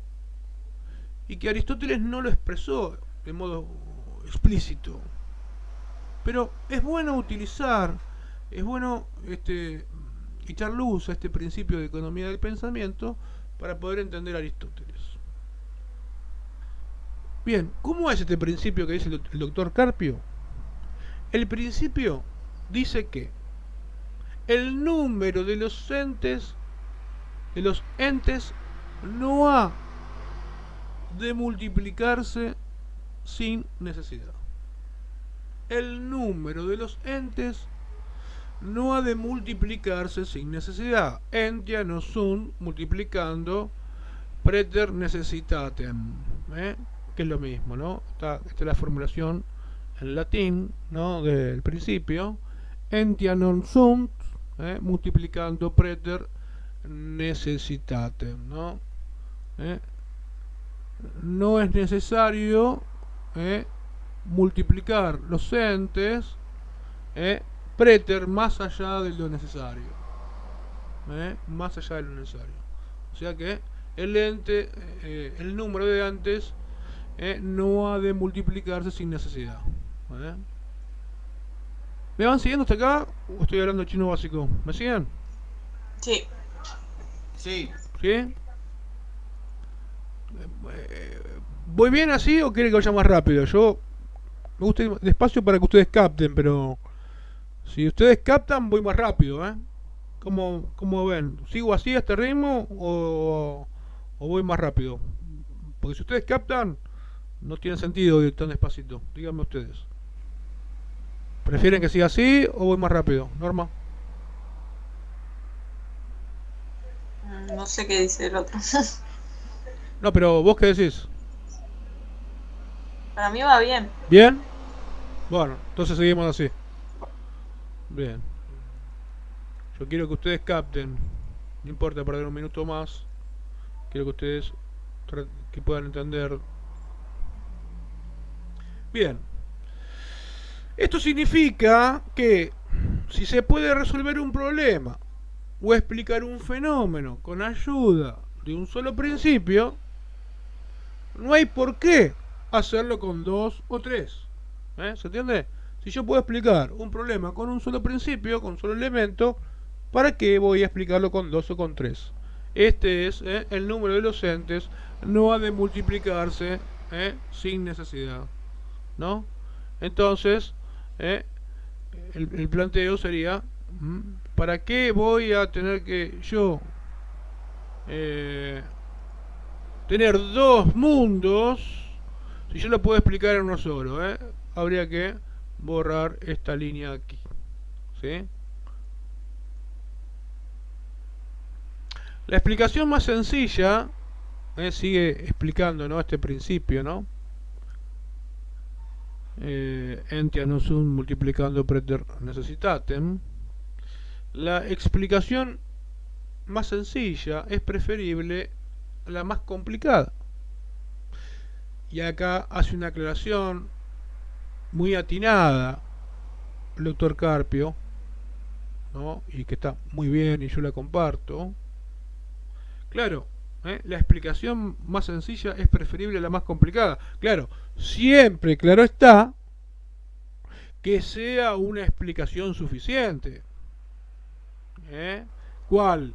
y que Aristóteles no lo expresó de modo explícito, pero es bueno utilizar, es bueno echar luz a este principio de economía del pensamiento para poder entender a Aristóteles. Bien, ¿cómo es este principio que dice el doctor Carpio? El principio dice que el número de los entes no ha de multiplicarse sin necesidad. El número de los entes no ha de multiplicarse sin necesidad. Entia no sunt multiplicando preter necessitatem, que es lo mismo, ¿no? Esta es la formulación en latín, ¿no? Del principio. Entia non sunt multiplicando preter necessitatem, ¿no? No es necesario multiplicar los entes preter más allá de lo necesario, más allá de lo necesario. O sea que el ente, el número de entes no ha de multiplicarse sin necesidad. ¿Me van siguiendo hasta acá o estoy hablando chino básico? ¿Me siguen? Sí. Sí. ¿Sí? ¿Voy bien así o quiere que vaya más rápido? Yo me gusta ir despacio para que ustedes capten, pero si ustedes captan voy más rápido, ¿Cómo ven? ¿Sigo así a este ritmo o voy más rápido? Porque si ustedes captan, no tiene sentido ir tan despacito. Díganme ustedes. ¿Prefieren que siga así o voy más rápido? Norma. No sé qué dice el otro. No, pero ¿vos qué decís? Para mí va bien. ¿Bien? Bueno, entonces seguimos así. Bien. Yo quiero que ustedes capten. No importa perder un minuto más. Quiero que ustedes que puedan entender. Bien. Esto significa que si se puede resolver un problema o explicar un fenómeno con ayuda de un solo principio, no hay por qué hacerlo con dos o tres. ¿Se entiende? Si yo puedo explicar un problema con un solo principio, con un solo elemento, ¿para qué voy a explicarlo con dos o con tres? Este es el número de los entes, no ha de multiplicarse sin necesidad, ¿no? Entonces, el planteo sería, ¿para qué voy a tener que yo tener dos mundos si yo lo puedo explicar en uno solo? Habría que borrar esta línea aquí, ¿sí? La explicación más sencilla sigue explicando, ¿no?, este principio, ¿no? Entiam non sum multiplicando preter necessitatem. La explicación más sencilla es preferible a la más complicada. Y acá hace una aclaración muy atinada el doctor Carpio, ¿no?, y que está muy bien y yo la comparto. Claro, la explicación más sencilla es preferible a la más complicada. Claro, siempre, claro está, que sea una explicación suficiente. ¿Cuál?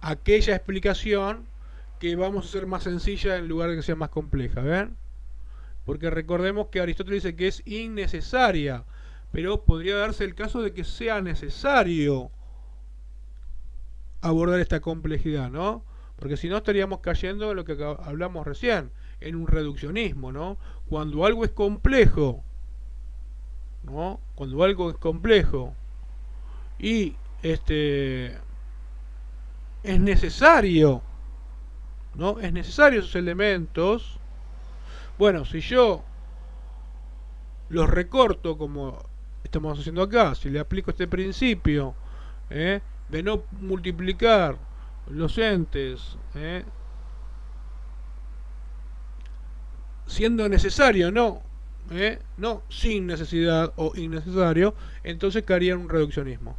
Aquella explicación que vamos a hacer más sencilla en lugar de que sea más compleja. ¿Ven? Porque recordemos que Aristóteles dice que es innecesaria, pero podría darse el caso de que sea necesario abordar esta complejidad, ¿no? Porque si no estaríamos cayendo en lo que hablamos recién, en un reduccionismo, ¿no? Cuando algo es complejo, ¿no? Cuando algo es complejo y es necesario, ¿no? Es necesario esos elementos. Bueno, si yo los recorto como estamos haciendo acá, si le aplico este principio de no multiplicar los entes siendo necesario, no sin necesidad o innecesario, entonces caería en un reduccionismo.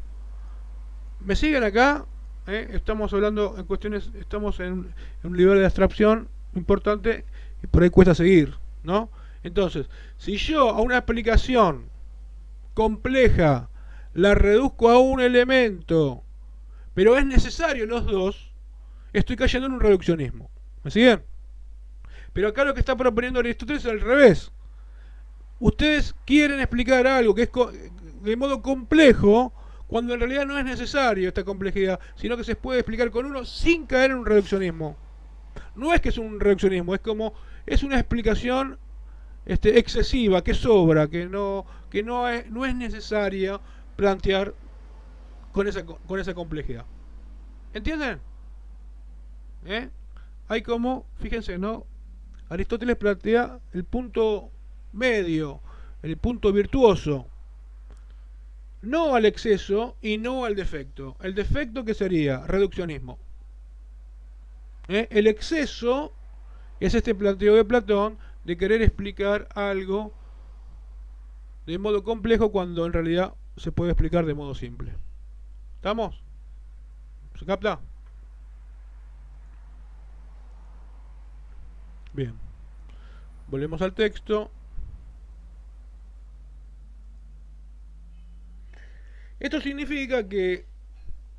¿Me siguen acá? Estamos hablando en cuestiones, estamos en un nivel de abstracción importante y por ahí cuesta seguir, ¿no? Entonces, si yo a una explicación compleja la reduzco a un elemento, pero es necesario los dos, estoy cayendo en un reduccionismo. ¿Me siguen? Pero acá lo que está proponiendo Aristóteles es al revés. Ustedes quieren explicar algo que es de modo complejo, cuando en realidad no es necesario esta complejidad, sino que se puede explicar con uno sin caer en un reduccionismo. No es que es un reduccionismo, es una explicación excesiva, que sobra, que no es necesaria plantear con esa complejidad. ¿Entienden? Hay como, fíjense, ¿no? Aristóteles plantea el punto medio, el punto virtuoso. No al exceso y no al defecto. El defecto, ¿qué sería? Reduccionismo. El exceso es este planteo de Platón de querer explicar algo de modo complejo cuando en realidad se puede explicar de modo simple. ¿Estamos? ¿Se capta? Bien. Volvemos al texto. Esto significa que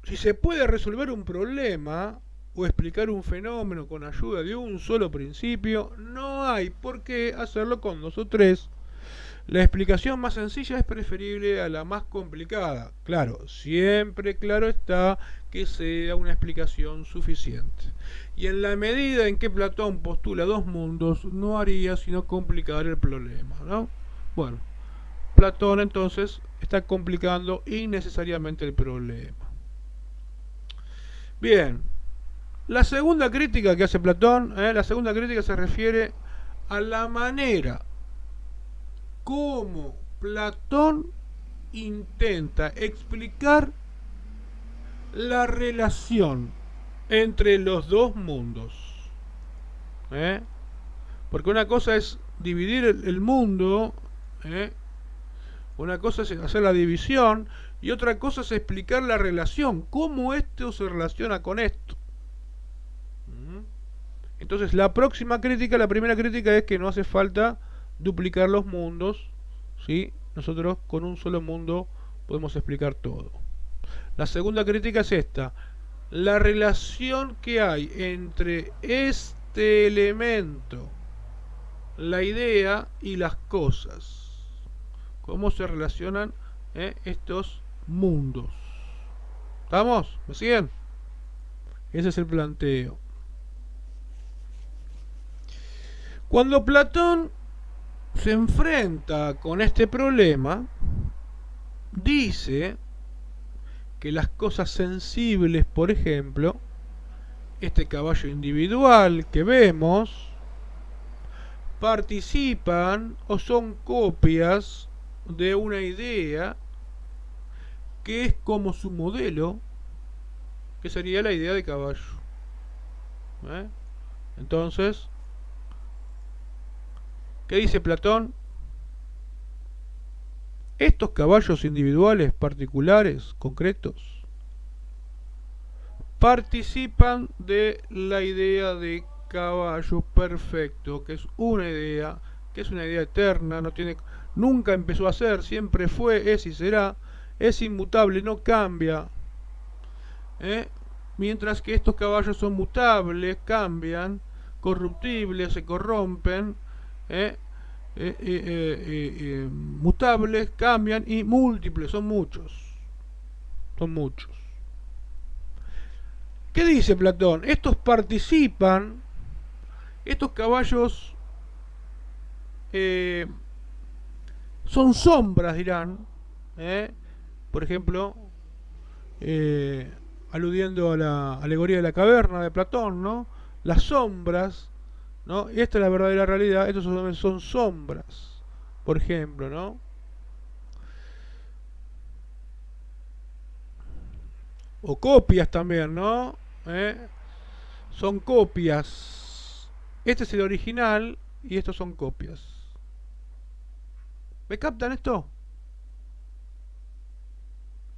si se puede resolver un problema o explicar un fenómeno con ayuda de un solo principio, no hay por qué hacerlo con dos o tres. La explicación más sencilla es preferible a la más complicada. Claro, siempre claro está que sea una explicación suficiente. Y en la medida en que Platón postula dos mundos, no haría sino complicar el problema, ¿no? Bueno, Platón entonces está complicando innecesariamente el problema. Bien, la segunda crítica que hace Platón, la segunda crítica se refiere a la manera como Platón intenta explicar la relación entre los dos mundos. Porque una cosa es dividir el mundo, una cosa es hacer la división y otra cosa es explicar la relación, cómo esto se relaciona con esto. Entonces la primera crítica es que no hace falta duplicar los mundos, ¿sí? Nosotros con un solo mundo podemos explicar todo. La segunda crítica es esta: la relación que hay entre este elemento, la idea y las cosas. Cómo se relacionan estos mundos. ¿Estamos? ¿Me siguen? Ese es el planteo. Cuando Platón se enfrenta con este problema, dice que las cosas sensibles, por ejemplo, este caballo individual que vemos participan o son copias de una idea que es como su modelo, que sería la idea de caballo. Entonces, ¿qué dice Platón? Estos caballos individuales, particulares, concretos, participan de la idea de caballo perfecto, que es una idea eterna, nunca empezó a ser, siempre fue, es y será, es inmutable, no cambia. Mientras que estos caballos son mutables, cambian, corruptibles, se corrompen, mutables, cambian, y múltiples, son muchos. ¿Qué dice Platón? Estos participan, estos caballos son sombras, dirán, por ejemplo, aludiendo a la alegoría de la caverna de Platón, ¿no? Las sombras, ¿no? Y esta es la verdadera realidad, estos son sombras, por ejemplo, ¿no? O copias también, ¿no? Son copias. Este es el original y estos son copias. ¿Me captan esto?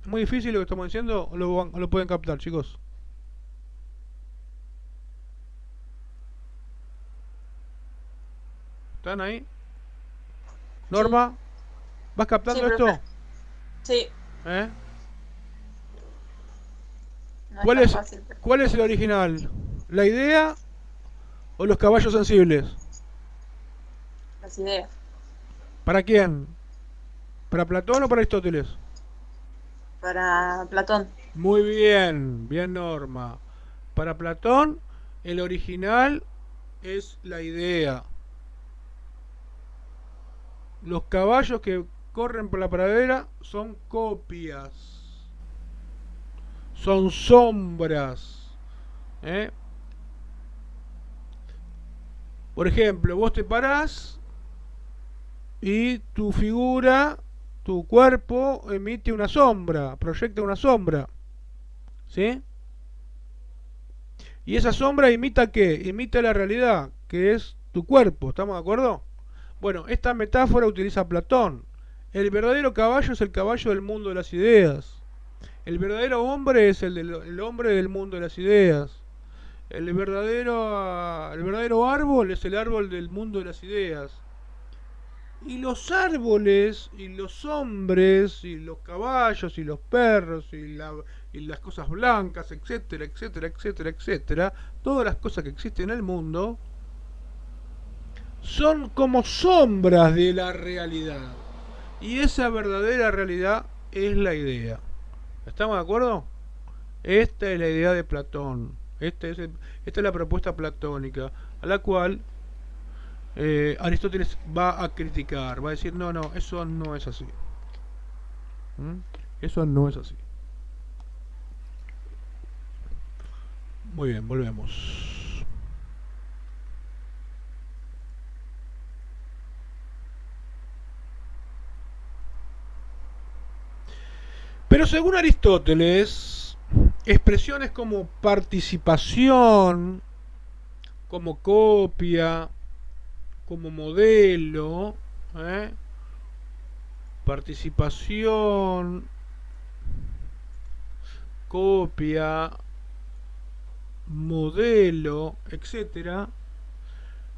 ¿Es muy difícil lo que estamos diciendo o lo pueden captar, chicos? ¿Están ahí? Norma, sí. ¿Vas captando esto? Sí. No ¿Cuál es el original? ¿La idea o los caballos sensibles? Las ideas. ¿Para quién? ¿Para Platón o para Aristóteles? Para Platón. Muy bien, bien Norma. Para Platón, el original es la idea. Los caballos que corren por la pradera son copias. Son sombras. Por ejemplo, vos te parás y tu figura, tu cuerpo emite una sombra, proyecta una sombra. ¿Sí? Y esa sombra imita ¿qué? Imita la realidad, que es tu cuerpo, ¿estamos de acuerdo? Bueno, esta metáfora utiliza Platón. El verdadero caballo es el caballo del mundo de las ideas. El verdadero hombre es el hombre del mundo de las ideas. El verdadero árbol es el árbol del mundo de las ideas. Y los árboles, y los hombres, y los caballos, y los perros, y las cosas blancas, etcétera, etcétera, etcétera, etcétera, todas las cosas que existen en el mundo, son como sombras de la realidad. Y esa verdadera realidad es la idea. ¿Estamos de acuerdo? Esta es la idea de Platón. Esta es la propuesta platónica, a la cual Aristóteles va a criticar, va a decir, no, eso no es así. Eso no es así. Muy bien, volvemos. Pero según Aristóteles, expresiones como participación, como copia, como modelo, participación, copia, modelo, etcétera,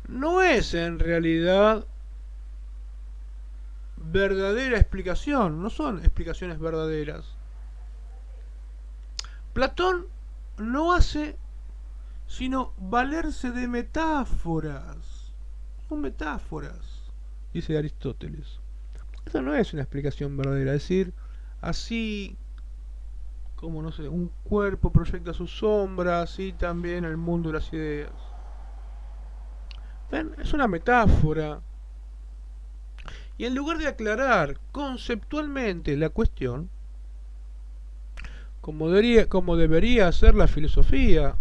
no es en realidad verdadera explicación, no son explicaciones verdaderas. Platón no hace sino valerse de metáforas. Son metáforas, dice Aristóteles. Eso no es una explicación verdadera. Es decir, así como, no sé, un cuerpo proyecta su sombra, así también el mundo de las ideas. ¿Ven? Es una metáfora. Y en lugar de aclarar conceptualmente la cuestión, como debería hacer la filosofía,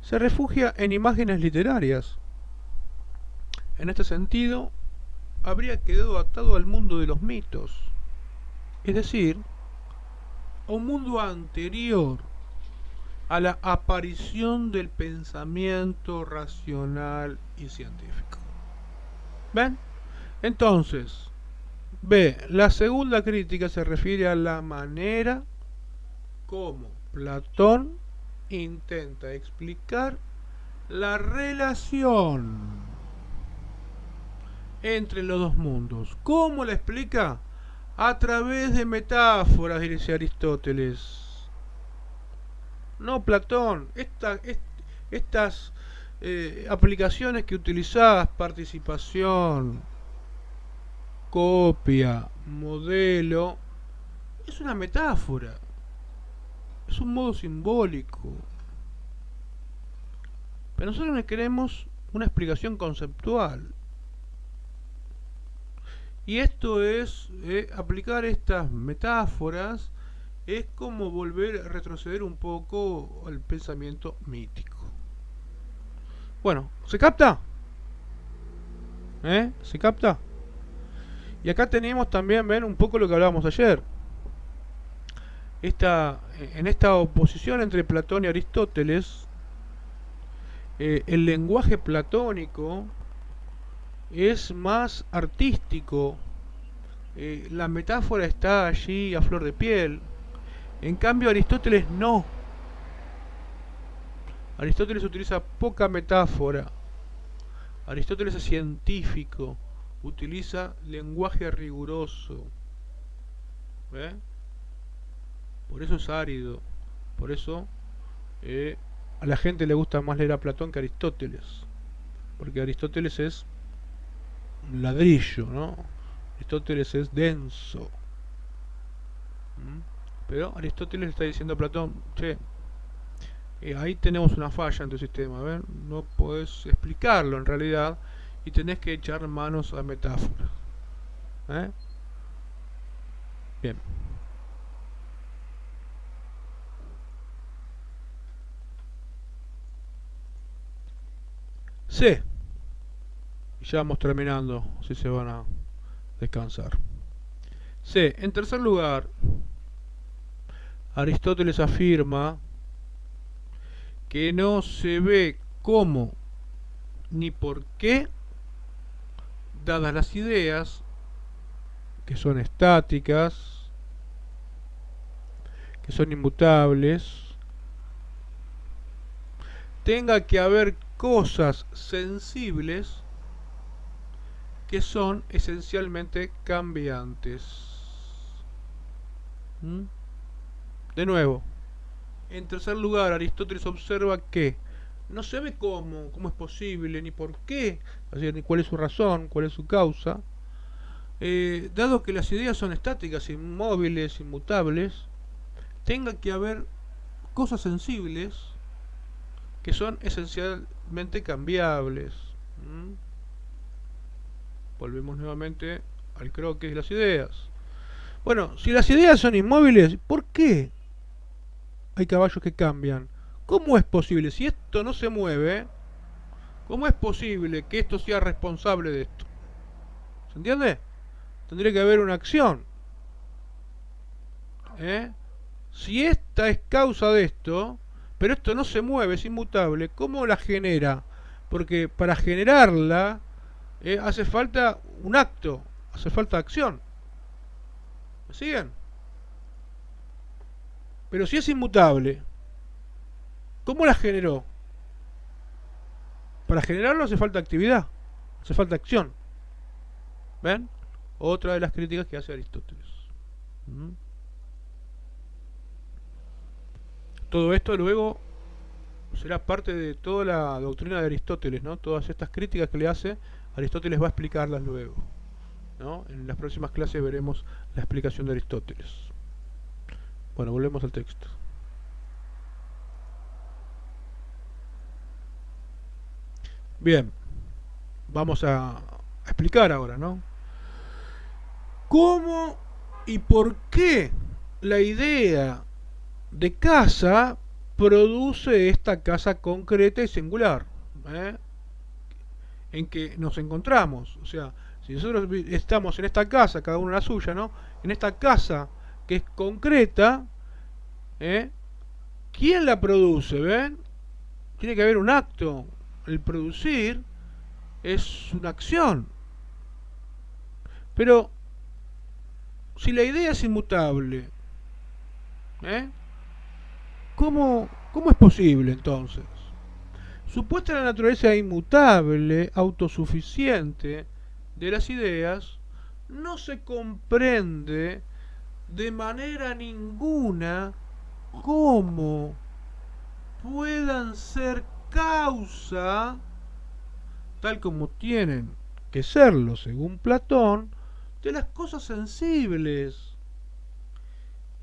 se refugia en imágenes literarias. En este sentido, habría quedado atado al mundo de los mitos, es decir, a un mundo anterior a la aparición del pensamiento racional y científico. ¿Ven? Entonces, B. La segunda crítica se refiere a la manera como Platón intenta explicar la relación entre los dos mundos. ¿Cómo la explica? A través de metáforas, dice Aristóteles. No Platón. Estas aplicaciones que utilizás, participación, copia, modelo, es una metáfora. Es un modo simbólico. Pero nosotros queremos una explicación conceptual. Y esto es, aplicar estas metáforas es como volver a retroceder un poco al pensamiento mítico. Bueno, ¿se capta? ¿Se capta? Y acá tenemos también, ven, un poco lo que hablábamos ayer. En esta oposición entre Platón y Aristóteles, el lenguaje platónico es más artístico. La metáfora está allí a flor de piel. En cambio, Aristóteles no. Aristóteles utiliza poca metáfora. Aristóteles es científico. Utiliza lenguaje riguroso. ¿Ve? Por eso es árido. Por eso a la gente le gusta más leer a Platón que a Aristóteles. Porque Aristóteles es un ladrillo, ¿no? Aristóteles es denso. Pero Aristóteles está diciendo a Platón, che, ahí tenemos una falla en tu sistema, ¿ven? No podés explicarlo en realidad y tenés que echar manos a metáforas. Bien. C. Y ya vamos terminando, si se van a descansar. C. En tercer lugar, Aristóteles afirma que no se ve cómo ni por qué, dadas las ideas, que son estáticas, que son inmutables, tenga que haber cosas sensibles que son esencialmente cambiantes. De nuevo, en tercer lugar, Aristóteles observa que no se ve cómo es posible, ni por qué, ni cuál es su razón, cuál es su causa, dado que las ideas son estáticas, inmóviles, inmutables, tenga que haber cosas sensibles que son esencialmente cambiables. Volvemos nuevamente al croquis de las ideas. Bueno, si las ideas son inmóviles, ¿por qué hay caballos que cambian? ¿Cómo es posible? Si esto no se mueve, ¿cómo es posible que esto sea responsable de esto? ¿Se entiende? Tendría que haber una acción. Si esta es causa de esto, pero esto no se mueve, es inmutable, ¿cómo la genera? Porque para generarla hace falta un acto, hace falta acción. ¿Me siguen? Pero si es inmutable, ¿cómo la generó? Para generarlo hace falta actividad, hace falta acción. ¿Ven? Otra de las críticas que hace Aristóteles. Todo esto luego será parte de toda la doctrina de Aristóteles, ¿no? Todas estas críticas que le hace, Aristóteles va a explicarlas luego, ¿no? En las próximas clases veremos la explicación de Aristóteles. Bueno, volvemos al texto. Bien, vamos a explicar ahora, ¿no? ¿Cómo y por qué la idea de casa produce esta casa concreta y singular, en que nos encontramos. O sea, si nosotros estamos en esta casa, cada uno en la suya, ¿no? En esta casa que es concreta, ¿quién la produce? ¿Ven? Tiene que haber un acto. El producir es una acción. Pero si la idea es inmutable, ¿cómo es posible entonces? Supuesta la naturaleza inmutable, autosuficiente de las ideas, no se comprende de manera ninguna cómo puedan ser causa, tal como tienen que serlo según Platón, de las cosas sensibles,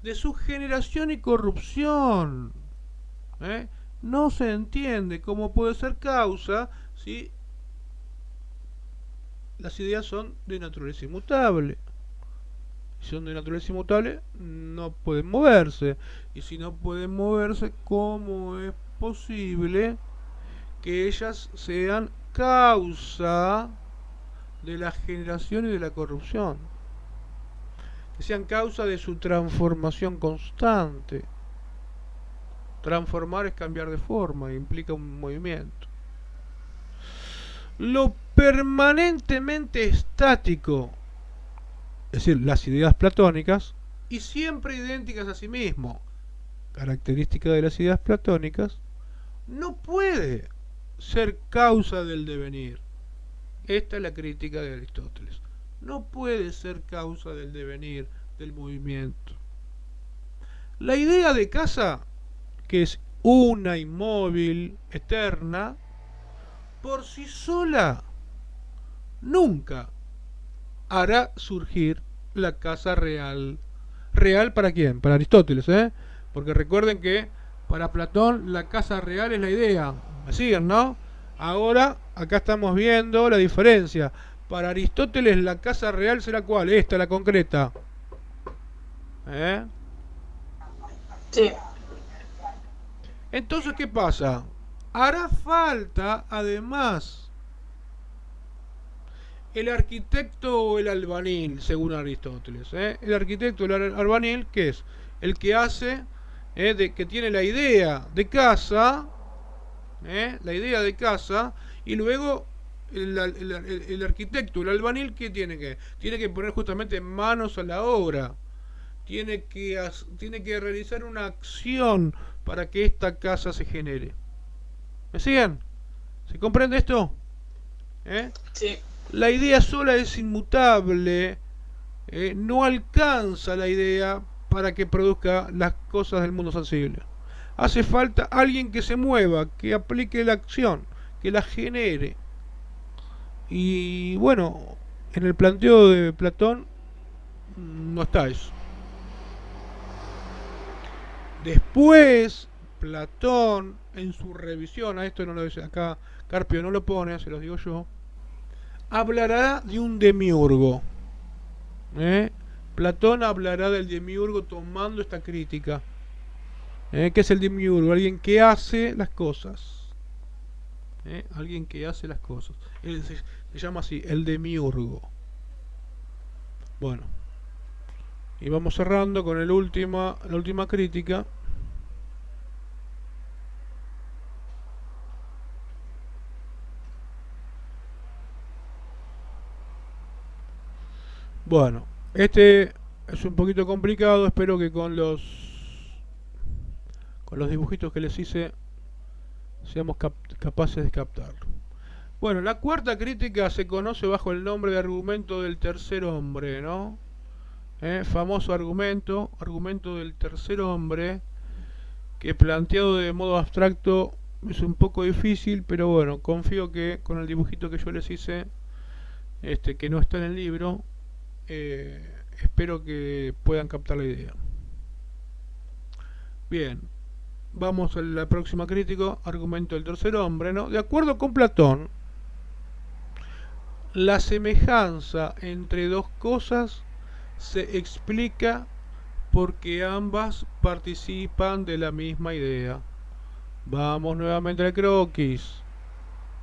de su generación y corrupción. No se entiende cómo puede ser causa si las ideas son de naturaleza inmutable. Si son de naturaleza inmutable, no pueden moverse. Y si no pueden moverse, ¿cómo es posible que ellas sean causa de la generación y de la corrupción? Que sean causa de su transformación constante. Transformar es cambiar de forma, implica un movimiento. Lo permanentemente estático, es decir, las ideas platónicas, y siempre idénticas a sí mismo, característica de las ideas platónicas, no puede ser causa del devenir. Esta es la crítica de Aristóteles. No puede ser causa del devenir, del movimiento. La idea de casa, que es una inmóvil, eterna, por sí sola, nunca hará surgir la casa real. ¿Real para quién? Para Aristóteles, porque recuerden que para Platón la casa real es la idea. ¿Me siguen, no? Ahora, acá estamos viendo la diferencia. Para Aristóteles la casa real será ¿cuál? Esta, la concreta. Sí. Entonces, ¿qué pasa? Hará falta, además, el arquitecto o el albanil, según Aristóteles. El arquitecto o el albanil, ¿qué es? El que hace, que tiene la idea de casa, la idea de casa, y luego el arquitecto, el albanil, ¿qué tiene que? Tiene que poner justamente manos a la obra. Tiene que realizar una acción para que esta casa se genere. ¿Me siguen? ¿Se comprende esto? Sí. La idea sola es inmutable, no alcanza la idea para que produzca las cosas del mundo sensible. Hace falta alguien que se mueva, que aplique la acción, que la genere. Y bueno, en el planteo de Platón no está eso. Después, Platón, en su revisión, a esto no lo dice acá, Carpio no lo pone, se los digo yo, hablará de un demiurgo. Platón hablará del demiurgo tomando esta crítica. ¿Qué es el demiurgo? Alguien que hace las cosas. Alguien que hace las cosas. Él se llama así, el demiurgo. Bueno. Y vamos cerrando con la última crítica. Bueno, este es un poquito complicado, espero que con los dibujitos que les hice seamos capaces de captarlo. Bueno, la cuarta crítica se conoce bajo el nombre de argumento del tercer hombre, ¿no? Famoso argumento del tercer hombre, que planteado de modo abstracto es un poco difícil, pero bueno, confío que con el dibujito que yo les hice, que no está en el libro, espero que puedan captar la idea. Bien, vamos a la próxima crítica, argumento del tercer hombre, ¿no? De acuerdo con Platón, la semejanza entre dos cosas se explica porque ambas participan de la misma idea. Vamos nuevamente al croquis.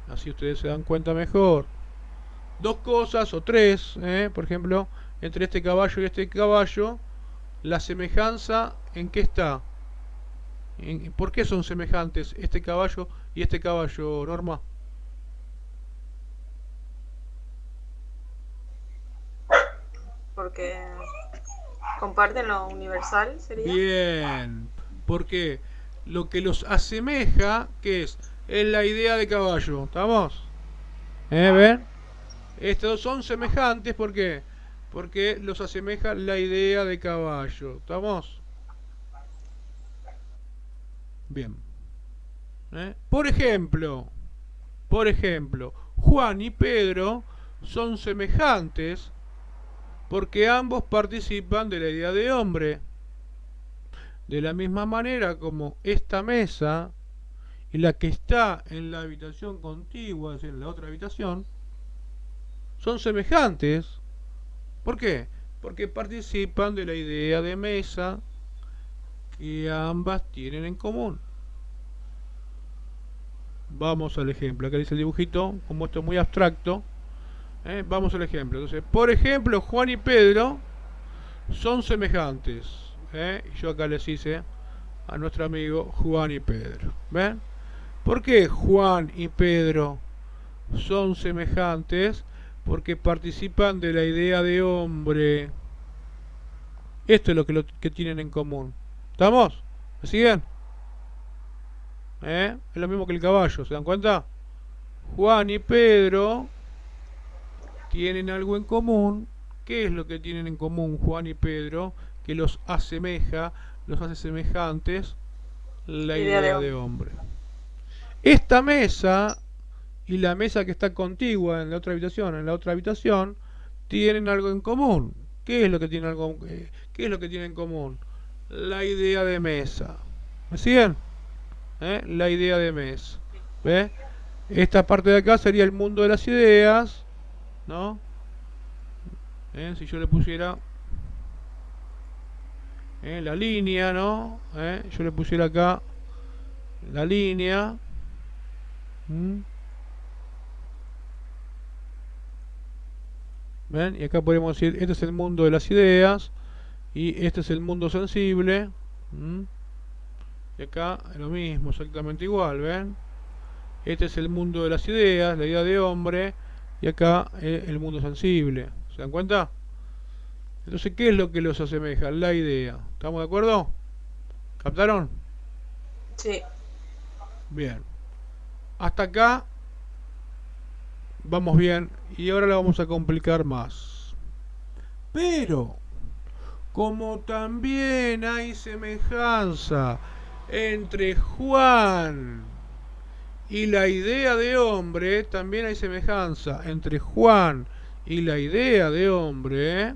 Así ustedes se dan cuenta mejor. Dos cosas o tres, por ejemplo, entre este caballo y este caballo, la semejanza en qué está. ¿Por qué son semejantes este caballo y este caballo, Norma? Porque comparten lo universal, sería. Bien, porque lo que los asemeja, ¿qué es? Es la idea de caballo, ¿estamos? ¿Ven? Estos son semejantes, ¿por qué? Porque los asemeja la idea de caballo, ¿estamos? Bien. Por ejemplo, Juan y Pedro son semejantes porque ambos participan de la idea de hombre. De la misma manera como esta mesa y la que está en la habitación contigua, es decir, en la otra habitación, son semejantes. ¿Por qué? Porque participan de la idea de mesa que ambas tienen en común. Vamos al ejemplo. Acá dice el dibujito, como esto es muy abstracto. Vamos al ejemplo. Entonces, por ejemplo, Juan y Pedro son semejantes. Y yo acá les hice a nuestro amigo Juan y Pedro. ¿Ven? ¿Por qué Juan y Pedro son semejantes? Porque participan de la idea de hombre. Esto es lo que tienen en común. ¿Estamos? ¿Me siguen? Es lo mismo que el caballo, ¿se dan cuenta? Juan y Pedro tienen algo en común. ¿Qué es lo que tienen en común Juan y Pedro? Que los asemeja, los hace semejantes, la idea de hombre. Esta mesa y la mesa que está contigua en la otra habitación, tienen algo en común. ¿Qué es lo que tienen en común? La idea de mesa. ¿Me siguen? La idea de mesa. ¿Ve? Esta parte de acá sería el mundo de las ideas, ¿no? Si yo le pusiera la línea, ¿no? Yo le pusiera acá la línea. ¿Ven? Y acá podemos decir, este es el mundo de las ideas y este es el mundo sensible. Y acá lo mismo, exactamente igual, ¿ven? Este es el mundo de las ideas, la idea de hombre, y acá el mundo sensible. ¿Se dan cuenta? Entonces, ¿qué es lo que los asemeja? La idea. ¿Estamos de acuerdo? ¿Captaron? Sí. Bien. Hasta acá vamos bien y ahora la vamos a complicar más. Pero, como también hay semejanza entre Juan y la idea de hombre, también hay semejanza entre Juan y la idea de hombre.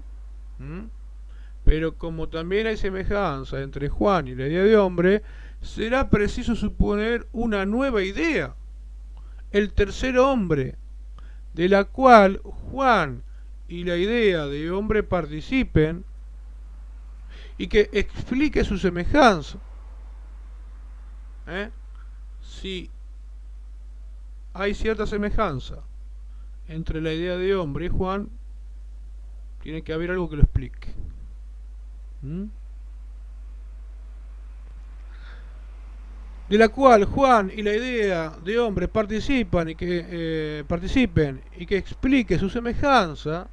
Pero como también hay semejanza entre Juan y la idea de hombre, será preciso suponer una nueva idea, el tercer hombre, de la cual Juan y la idea de hombre participen y que explique su semejanza. Si hay cierta semejanza entre la idea de hombre y Juan, tiene que haber algo que lo explique. De la cual Juan y la idea de hombre participen y que explique su semejanza,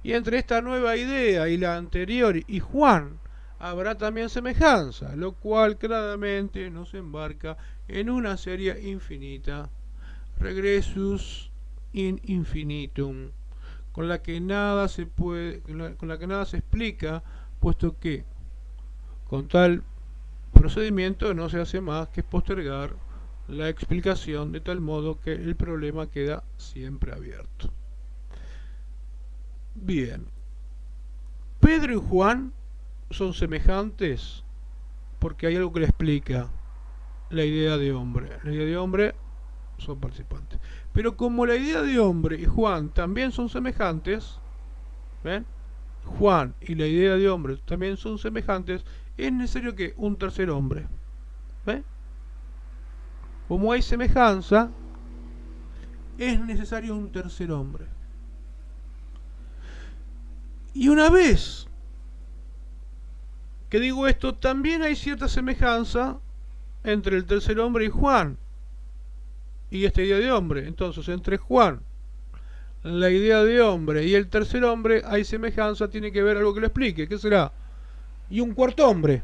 y entre esta nueva idea y la anterior y Juan habrá también semejanza, lo cual claramente nos embarca en una serie infinita, regressus in infinitum, con la que nada se explica, puesto que con tal procedimiento no se hace más que postergar la explicación, de tal modo que el problema queda siempre abierto. Bien, Pedro y Juan son semejantes porque hay algo que le explica la idea de hombre. La idea de hombre son participantes. Pero como la idea de hombre y Juan también son semejantes, ¿ven? Juan y la idea de hombre también son semejantes, es necesario que un tercer hombre. ¿Ven? como hay semejanza, es necesario un tercer hombre. Y una vez que digo esto, también hay cierta semejanza entre el tercer hombre y Juan, y esta idea de hombre. Entonces, entre Juan, la idea de hombre, y el tercer hombre, hay semejanza, tiene que ver algo que lo explique. ¿Qué será? Y un cuarto hombre.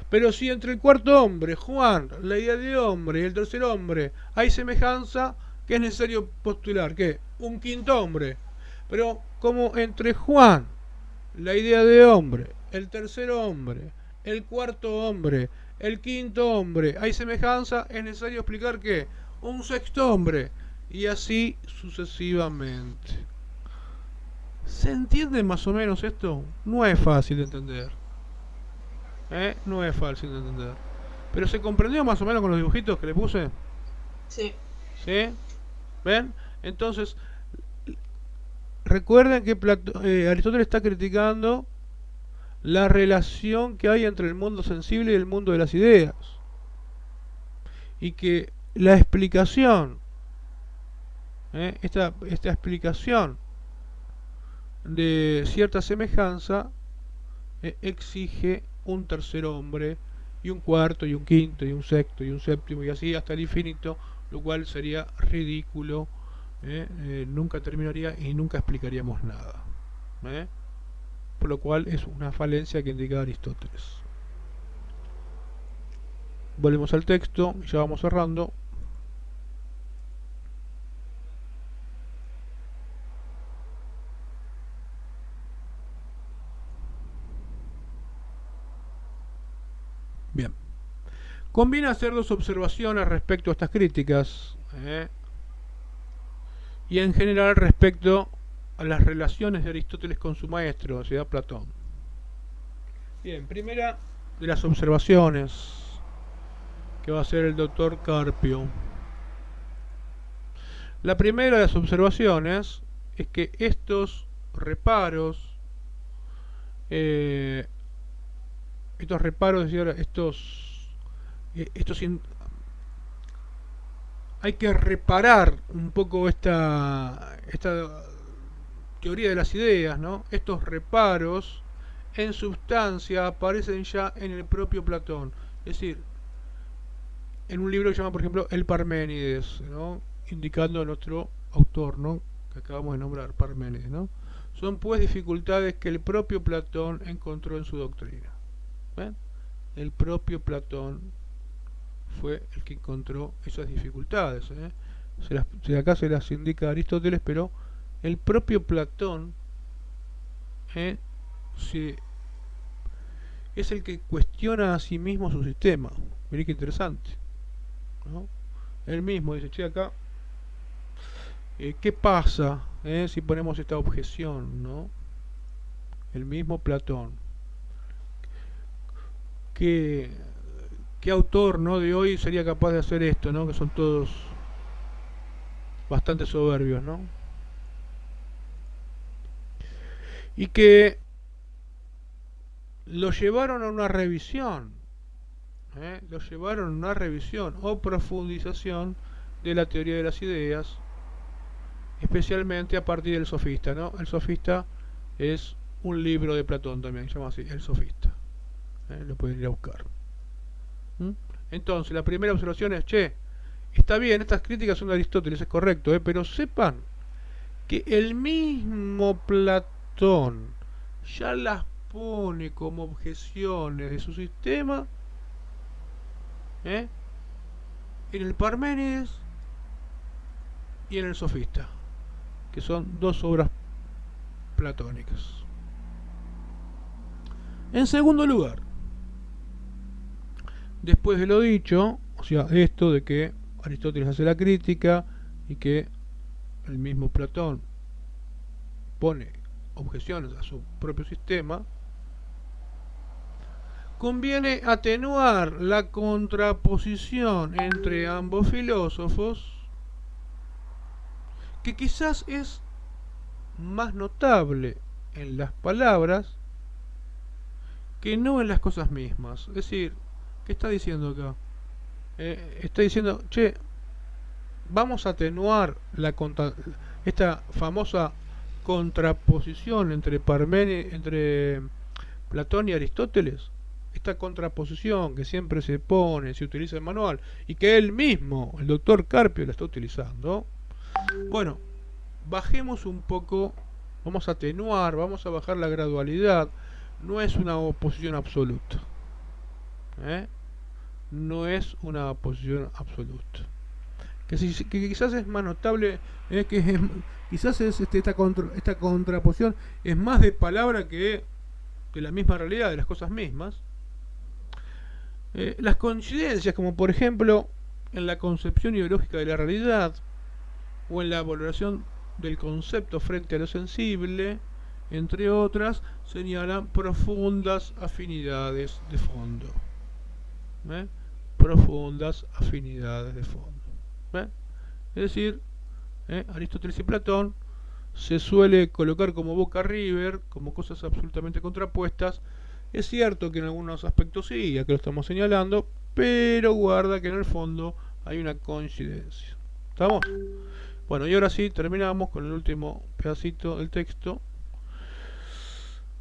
Pero si entre el cuarto hombre, Juan, la idea de hombre, y el tercer hombre, hay semejanza, ¿qué es necesario postular? ¿Qué? Un quinto hombre. Pero como entre Juan, la idea de hombre, el tercer hombre, el cuarto hombre, el quinto hombre, hay semejanza, es necesario explicar que un sexto hombre, y así sucesivamente. ¿Se entiende más o menos esto? No es fácil de entender. No es fácil de entender. Pero ¿se comprendió más o menos con los dibujitos que le puse? Sí. ¿Sí? ¿Ven? Entonces, recuerden que Aristóteles está criticando la relación que hay entre el mundo sensible y el mundo de las ideas. Y que la explicación, esta explicación de cierta semejanza, exige un tercer hombre, y un cuarto, y un quinto, y un sexto, y un séptimo, y así hasta el infinito, lo cual sería ridículo. Nunca terminaría y nunca explicaríamos nada. Por lo cual es una falencia que indica Aristóteles. Volvemos al texto, ya vamos cerrando. Bien. Conviene hacer dos observaciones respecto a estas críticas, y en general respecto a las relaciones de Aristóteles con su maestro, o sea, Platón. Bien, primera de las observaciones que va a hacer el doctor Carpio. La primera de las observaciones es que estos reparos, hay que reparar un poco esta teoría de las ideas, ¿no? Estos reparos en substancia aparecen ya en el propio Platón, es decir, en un libro que se llama, por ejemplo, El Parménides, ¿no? Indicando a nuestro autor, ¿no? Que acabamos de nombrar, Parménides, ¿no? Son pues dificultades que el propio Platón encontró en su doctrina. ¿Ven? El propio Platón fue el que encontró esas dificultades. Acá se las indica Aristóteles, pero el propio Platón es el que cuestiona a sí mismo su sistema. Mirá qué interesante, ¿no? Él mismo dice, che, acá, ¿qué pasa si ponemos esta objeción, ¿no? El mismo Platón. ¿Qué autor, ¿no?, de hoy sería capaz de hacer esto, ¿no? Que son todos bastante soberbios, ¿no? Y que lo llevaron a una revisión, lo llevaron a una revisión o profundización de la teoría de las ideas, especialmente a partir del Sofista, ¿no? El Sofista es un libro de Platón también, se llama así, el Sofista. Lo pueden ir a buscar. Entonces, la primera observación es, che, está bien, estas críticas son de Aristóteles, es correcto, pero sepan que el mismo Platón ya las pone como objeciones de su sistema en el Parménides y en el Sofista, que son dos obras platónicas. En segundo lugar, después de lo dicho, o sea, esto de que Aristóteles hace la crítica y que el mismo Platón pone objeciones a su propio sistema, conviene atenuar la contraposición entre ambos filósofos, que quizás es más notable en las palabras que no en las cosas mismas. Es decir, ¿qué está diciendo acá? está diciendo, che, vamos a atenuar esta famosa contraposición entre Platón y Aristóteles, esta contraposición que siempre se pone, se utiliza en el manual, y que él mismo, el doctor Carpio, la está utilizando. Bueno, bajemos un poco, vamos a atenuar, vamos a bajar la gradualidad. No es una oposición absoluta. No es una oposición absoluta. Que quizás es más notable, quizás esta contraposición es más de palabra que de la misma realidad, de las cosas mismas. Las coincidencias, como por ejemplo en la concepción ideológica de la realidad o en la valoración del concepto frente a lo sensible, entre otras, señalan profundas afinidades de fondo. Profundas afinidades de fondo. Es decir, Aristóteles y Platón se suele colocar como Boca River, como cosas absolutamente contrapuestas. Es cierto que en algunos aspectos sí, ya que lo estamos señalando, pero guarda que en el fondo hay una coincidencia. ¿Estamos? Bueno, y ahora sí, terminamos con el último pedacito del texto.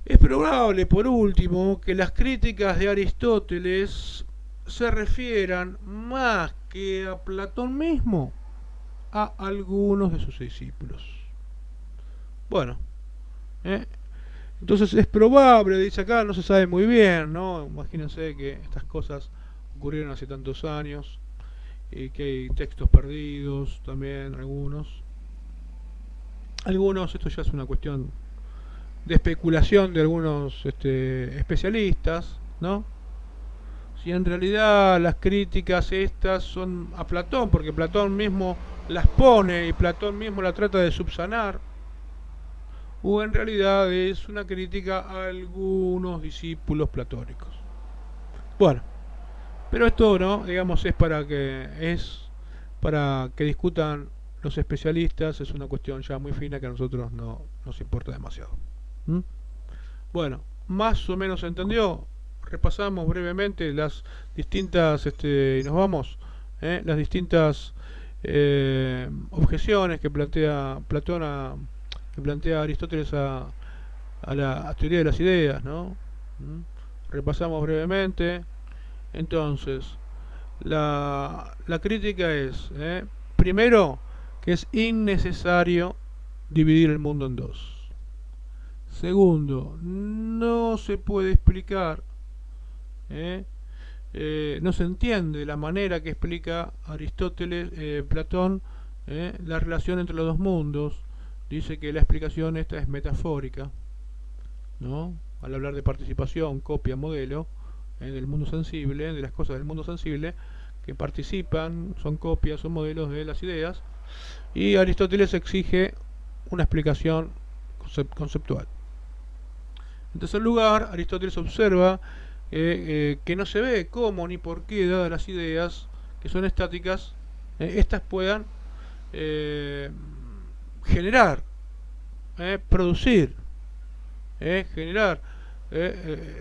Es probable, por último, que las críticas de Aristóteles se refieran más que a Platón mismo, a algunos de sus discípulos. Bueno, entonces es probable, dice acá, no se sabe muy bien, ¿no? Imagínense que estas cosas ocurrieron hace tantos años, y que hay textos perdidos también, algunos, esto ya es una cuestión de especulación de algunos especialistas, ¿no? Si en realidad las críticas estas son a Platón, porque Platón mismo las pone y Platón mismo la trata de subsanar, o en realidad es una crítica a algunos discípulos platónicos. Bueno, pero esto, ¿no? Digamos, es para que discutan los especialistas, es una cuestión ya muy fina que a nosotros no nos importa demasiado. Bueno, más o menos se entendió. Repasamos brevemente las distintas, y nos vamos, las distintas objeciones que plantea Platón, que plantea Aristóteles a la teoría de las ideas, ¿no? Repasamos brevemente. Entonces, la crítica es, primero, que es innecesario dividir el mundo en dos. Segundo, no se puede explicar, no se entiende la manera que explica Aristóteles, Platón, la relación entre los dos mundos. Dice que la explicación esta es metafórica, ¿no? Al hablar de participación, copia, modelo, del mundo sensible, de las cosas del mundo sensible, que participan, son copias, son modelos de las ideas, y Aristóteles exige una explicación conceptual. En tercer lugar, Aristóteles observa que no se ve cómo ni por qué, dadas las ideas que son estáticas, estas puedan generar, producir, generar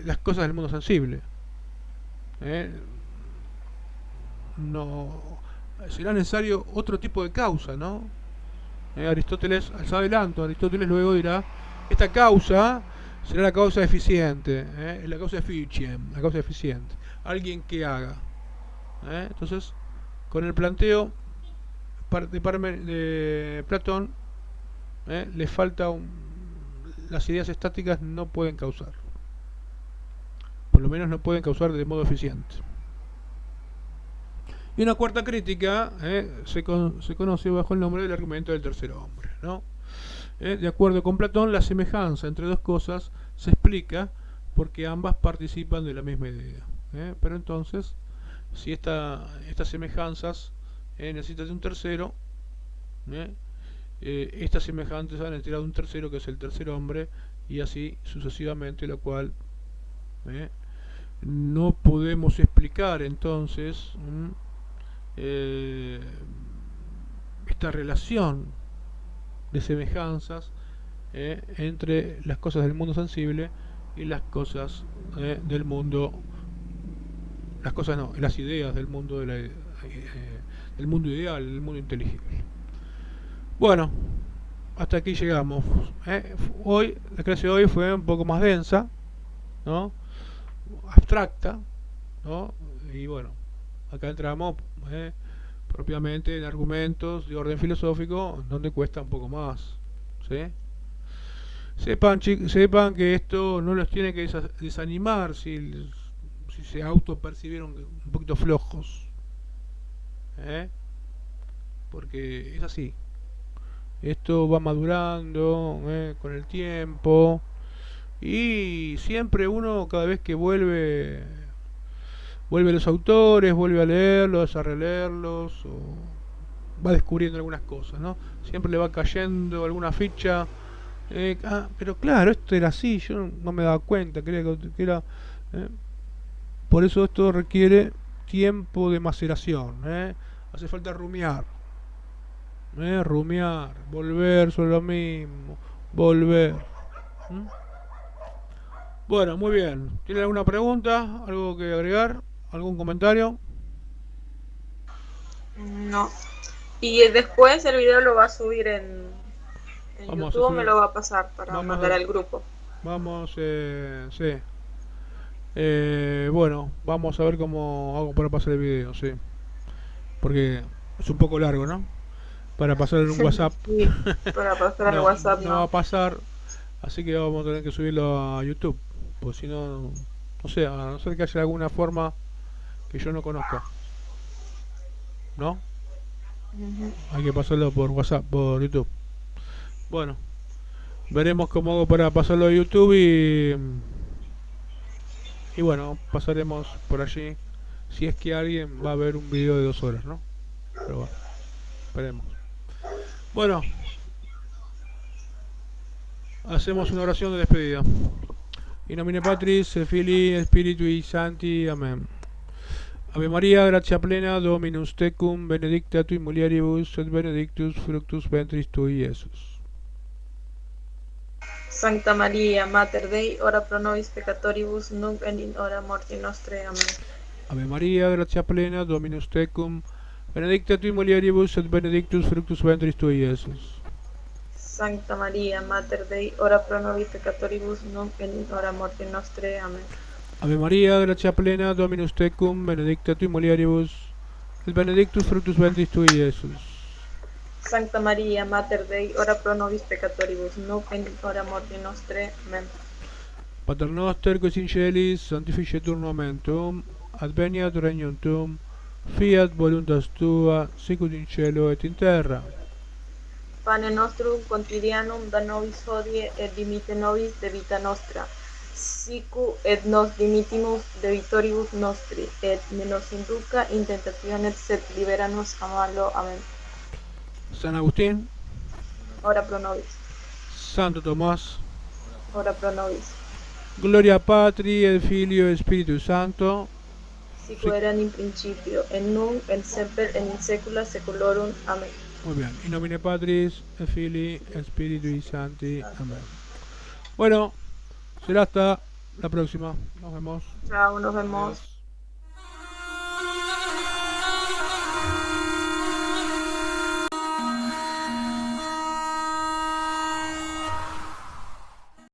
las cosas del mundo sensible. No será necesario otro tipo de causa, ¿no? Aristóteles, al adelanto, Aristóteles luego dirá, esta causa será la causa eficiente, la causa eficiem, la causa eficiente, alguien que haga. Entonces, con el planteo de Platón, le falta las ideas estáticas no pueden causar, por lo menos no pueden causar de modo eficiente. Y una cuarta crítica se conoce bajo el nombre del argumento del tercer hombre, ¿no? De acuerdo con Platón, la semejanza entre dos cosas se explica porque ambas participan de la misma idea. Pero entonces, si estas semejanzas necesitan de un tercero, estas semejanzas han enterado de un tercero que es el tercer hombre, y así sucesivamente, lo cual no podemos explicar entonces esta relación de semejanzas entre las cosas del mundo sensible y las cosas del mundo, las ideas del mundo de del mundo ideal, del mundo inteligible. Bueno, hasta aquí llegamos. Hoy, la clase de hoy fue un poco más densa, ¿no? Abstracta, ¿no? Y bueno, acá entramos propiamente en argumentos de orden filosófico, donde cuesta un poco más, ¿sí? Sepan que esto no los tiene que desanimar si se autopercibieron un poquito flojos, ¿eh? Porque es así. Esto va madurando con el tiempo y siempre uno cada vez que vuelve a los autores, vuelve a leerlos, a releerlos, o va descubriendo algunas cosas, ¿no? Siempre le va cayendo alguna ficha. Pero claro, esto era así, yo no me daba cuenta, creía que era... Por eso esto requiere tiempo de maceración, hace falta rumiar, volver sobre lo mismo, volver. Bueno, muy bien. ¿Tiene alguna pregunta? ¿Algo que agregar? ¿Algún comentario? No. Y después el video lo va a subir en Vamos YouTube, a o me subir- lo va a pasar para vamos mandar a- al grupo. Vamos, sí. Bueno, vamos a ver cómo hago para pasar el video, sí. Porque es un poco largo, ¿no? Para pasar en un WhatsApp. Sí, para pasar al no, WhatsApp no va a no. pasar, así que vamos a tener que subirlo a YouTube. Pues si no, no sé, a no ser que haya alguna forma que yo no conozca, ¿no? Ujú. Hay que pasarlo por WhatsApp, por YouTube. Bueno, veremos cómo hago para pasarlo a YouTube y bueno, pasaremos por allí. Si es que alguien va a ver un video de 2 horas, ¿no? Pero bueno, esperemos. Bueno, hacemos una oración de despedida. In nomine Patris, et Filii, Spiritui Sancti. Amén. Ave Maria, gratia plena, Dominus tecum, benedicta tui mulieribus, et benedictus fructus ventris tui, Iesus. Sancta María, Mater Dei, ora pro nobis peccatoribus, nunc et in hora morti nostre. Amén. Ave Maria, gratia plena, Dominus tecum, benedicta tui mulieribus, et benedictus fructus ventris tui, Iesus. Sancta María, Mater Dei, ora pro nobis peccatoribus, nunc et in hora morti nostre. Amén. Ave Maria, gratia plena, Dominus tecum, benedicta tui mulieribus, et benedictus fructus ventris tui, Iesus. Sancta María, Mater Dei, ora pro nobis peccatoribus, nunc et in hora morti nostre. Amén. Pater noster, qui es in celis, sanctificetur nomen tuum, adveniat regnum tuum, fiat voluntas tua, sicut in cielo et in terra. Pane nostrum quotidianum da nobis hodie, et dimitte nobis debita nostra, sicu et nos dimittimus debitoribus nostri, et ne nos induca in tentationes, sed libera nos a malo. Amén. San Agustín, Ora pro nobis, Santo Tomás, ora pro nobis, Gloria Patri et Filio et Spiritus Sancto. sicu erat in principio, et nunc et semper et in saecula saeculorum. Amén. Muy bien. In nomine Patris, et Filii, et Spiritui Sancti. Amén. Bueno, será hasta la próxima. Nos vemos. Chao, nos vemos. Adiós.